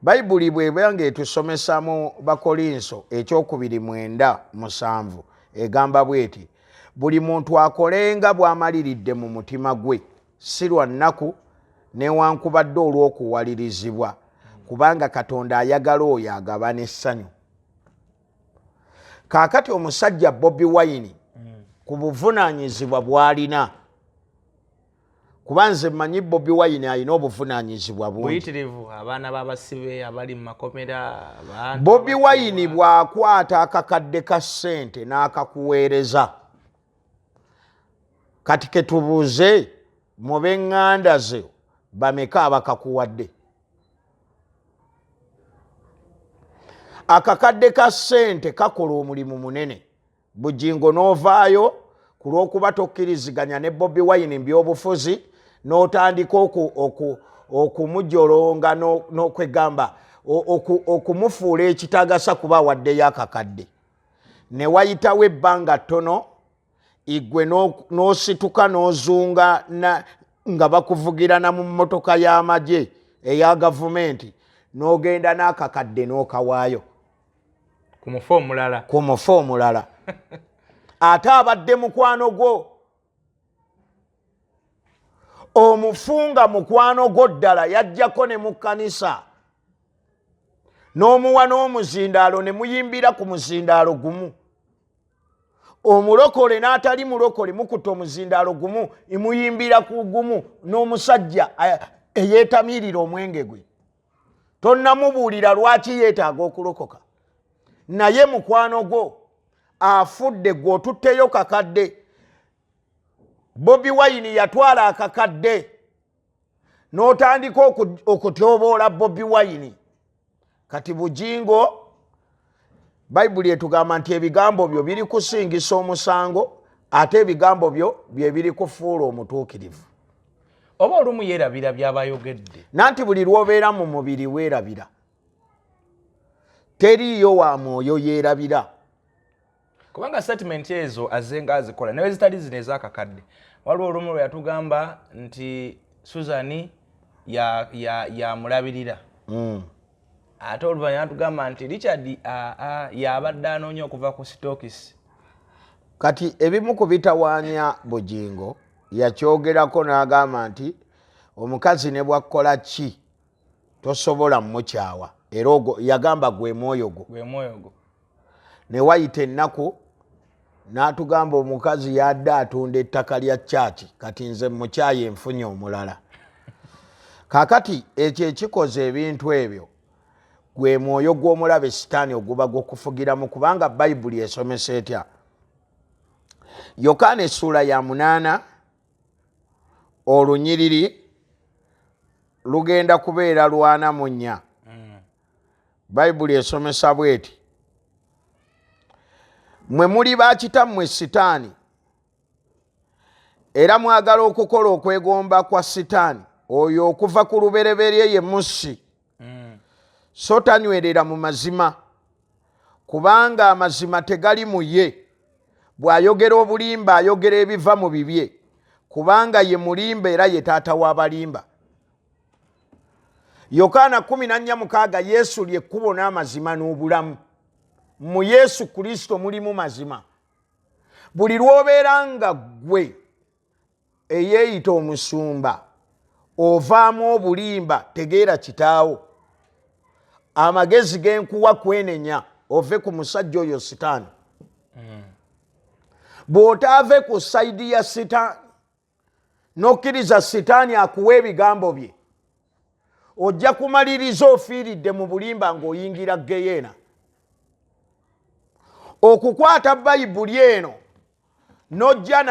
Bayibuli bw'eba ng'etusomesa mu Bakolinso ekyokubiri 9:7 egamba bw'eti buli muntu akolenga bw'amaliridde mu mutima gwe si lwa nnaku newankubadde olw'okuwalirizibwa kubanga Katonda ayagala oyo agabana essanyu. Kaakati omusajja Bobi Wine ku buvunaanyizibwa bw'alina kuba nze mmanyi Bobi Wine alina obuvunaanyizibwa bungi. Buyitirivu abaana b'abasibe abali mu makomera. Bobi Wine bw'akwata akakadde ka ssente n'akakuweereza kati ketubuuze mu b'eŋŋanda ze bameka abakakuwadde? Akakadde ka ssente kakola omulimu munene. Bugingo n'ovaayo ku lw'okuba tokkiriziganya ne Bobi Wine by'obufuzi n'otandika okumujolonga n'okwegamba okumufuula ekitagasa kuba waddeyo akakadde. Ne wayitawo ebbanga ttono igwe n'osituka n'ozunga nga bakuvugirana mu mmotoka y'amagye eya gavumenti n'ogenda n'akakadde n'okawaayo ku mufu omulala. Ate abadde mukwano gwo omufunga mukwano gwo ddala yajjako ne mu kkanisa n'omuwa n'omuzindaalo ne muyimbira ku muzindaalo gumu. Omulokole n'atali mulokole mukuta omuzindaalo gumu imuyimbira ku gumu n'omusajja eyeetamiirira omwenge gwe. Tonnamubuulira lwaki yeetaaga okulokoka. Naye mukwano gwo afudde gwe otutteyo kakadde. Bobi Wine yatwala akakadde n'otandika okutyoboola Bobi Wine. Kati bugingo Bayibuli etugamba nti ebigambo byo biri kusingisa omusango ate ebigambo byo bye biri kufuula omutuukirivu. Oba olumu yeerabira by'abayogedde. Nanti buli lw'obeera mu mubiri weerabira. Teriiyo wa mwoyo yeerabira. Kubanga statement ezo azenga azikola nawe zitali zino ez'akakadde. Waliwo olumu lwe yatugamba nti Susan yamulabirira. Ate oluvannyuma yatugamba nti Richard yabadde anoonya okuva ku sitokisi. Kati ebimu ku bitawaanya bugingo yakyogerako n'agamba nti omukazi ne bwakkola ki tosobola mmukyawa era ogwo yagamba gwe mwoyo gwo. Ne wayita ennaku n'atugamba omukazi yadde atunda ettaka lya chachi kati nze mukyaye enfunye omulala. Kaakati ekyo ekikoze ebintu ebyo gwe mwoyo gw'omulabe sitaani oguba gw'okufugiramu kubanga Bayibuli esomesa etya. Yokaana essula ya 8 olunyiriri lugenda kubeera 44. Bayibuli esomesa bweti mwe muli bakitammwe sitaani era mwagala okukola okwegomba kwa sitaani oyo okuva ku lubereberye ye musi. So tanywerera mu mazima kubanga amazima tegali mu ye. Bw'ayogera obulimba ayogera ebiva mu bibye kubanga ye mulimba era ye taata w'abalimba. Yokaana 14:6 Yesu lyekkubo n'amazima n'obulamu. Mu Yesu Kristo mulimu mazima. buli lwobeera nga ggwe eyeeyita omusumba ovaamu obulimba tegeera kitaawo amagezi genkuwa kwenenya ove ku musajja oyo sitaani bw'otaave ku sayidi ya sitaani n'okkiriza sitaani akuwa ebigambo bye ojja kumaliriza ofiiridde mu bulimba ng'oyingira geyeena okukwata bayibuli eno n'ojja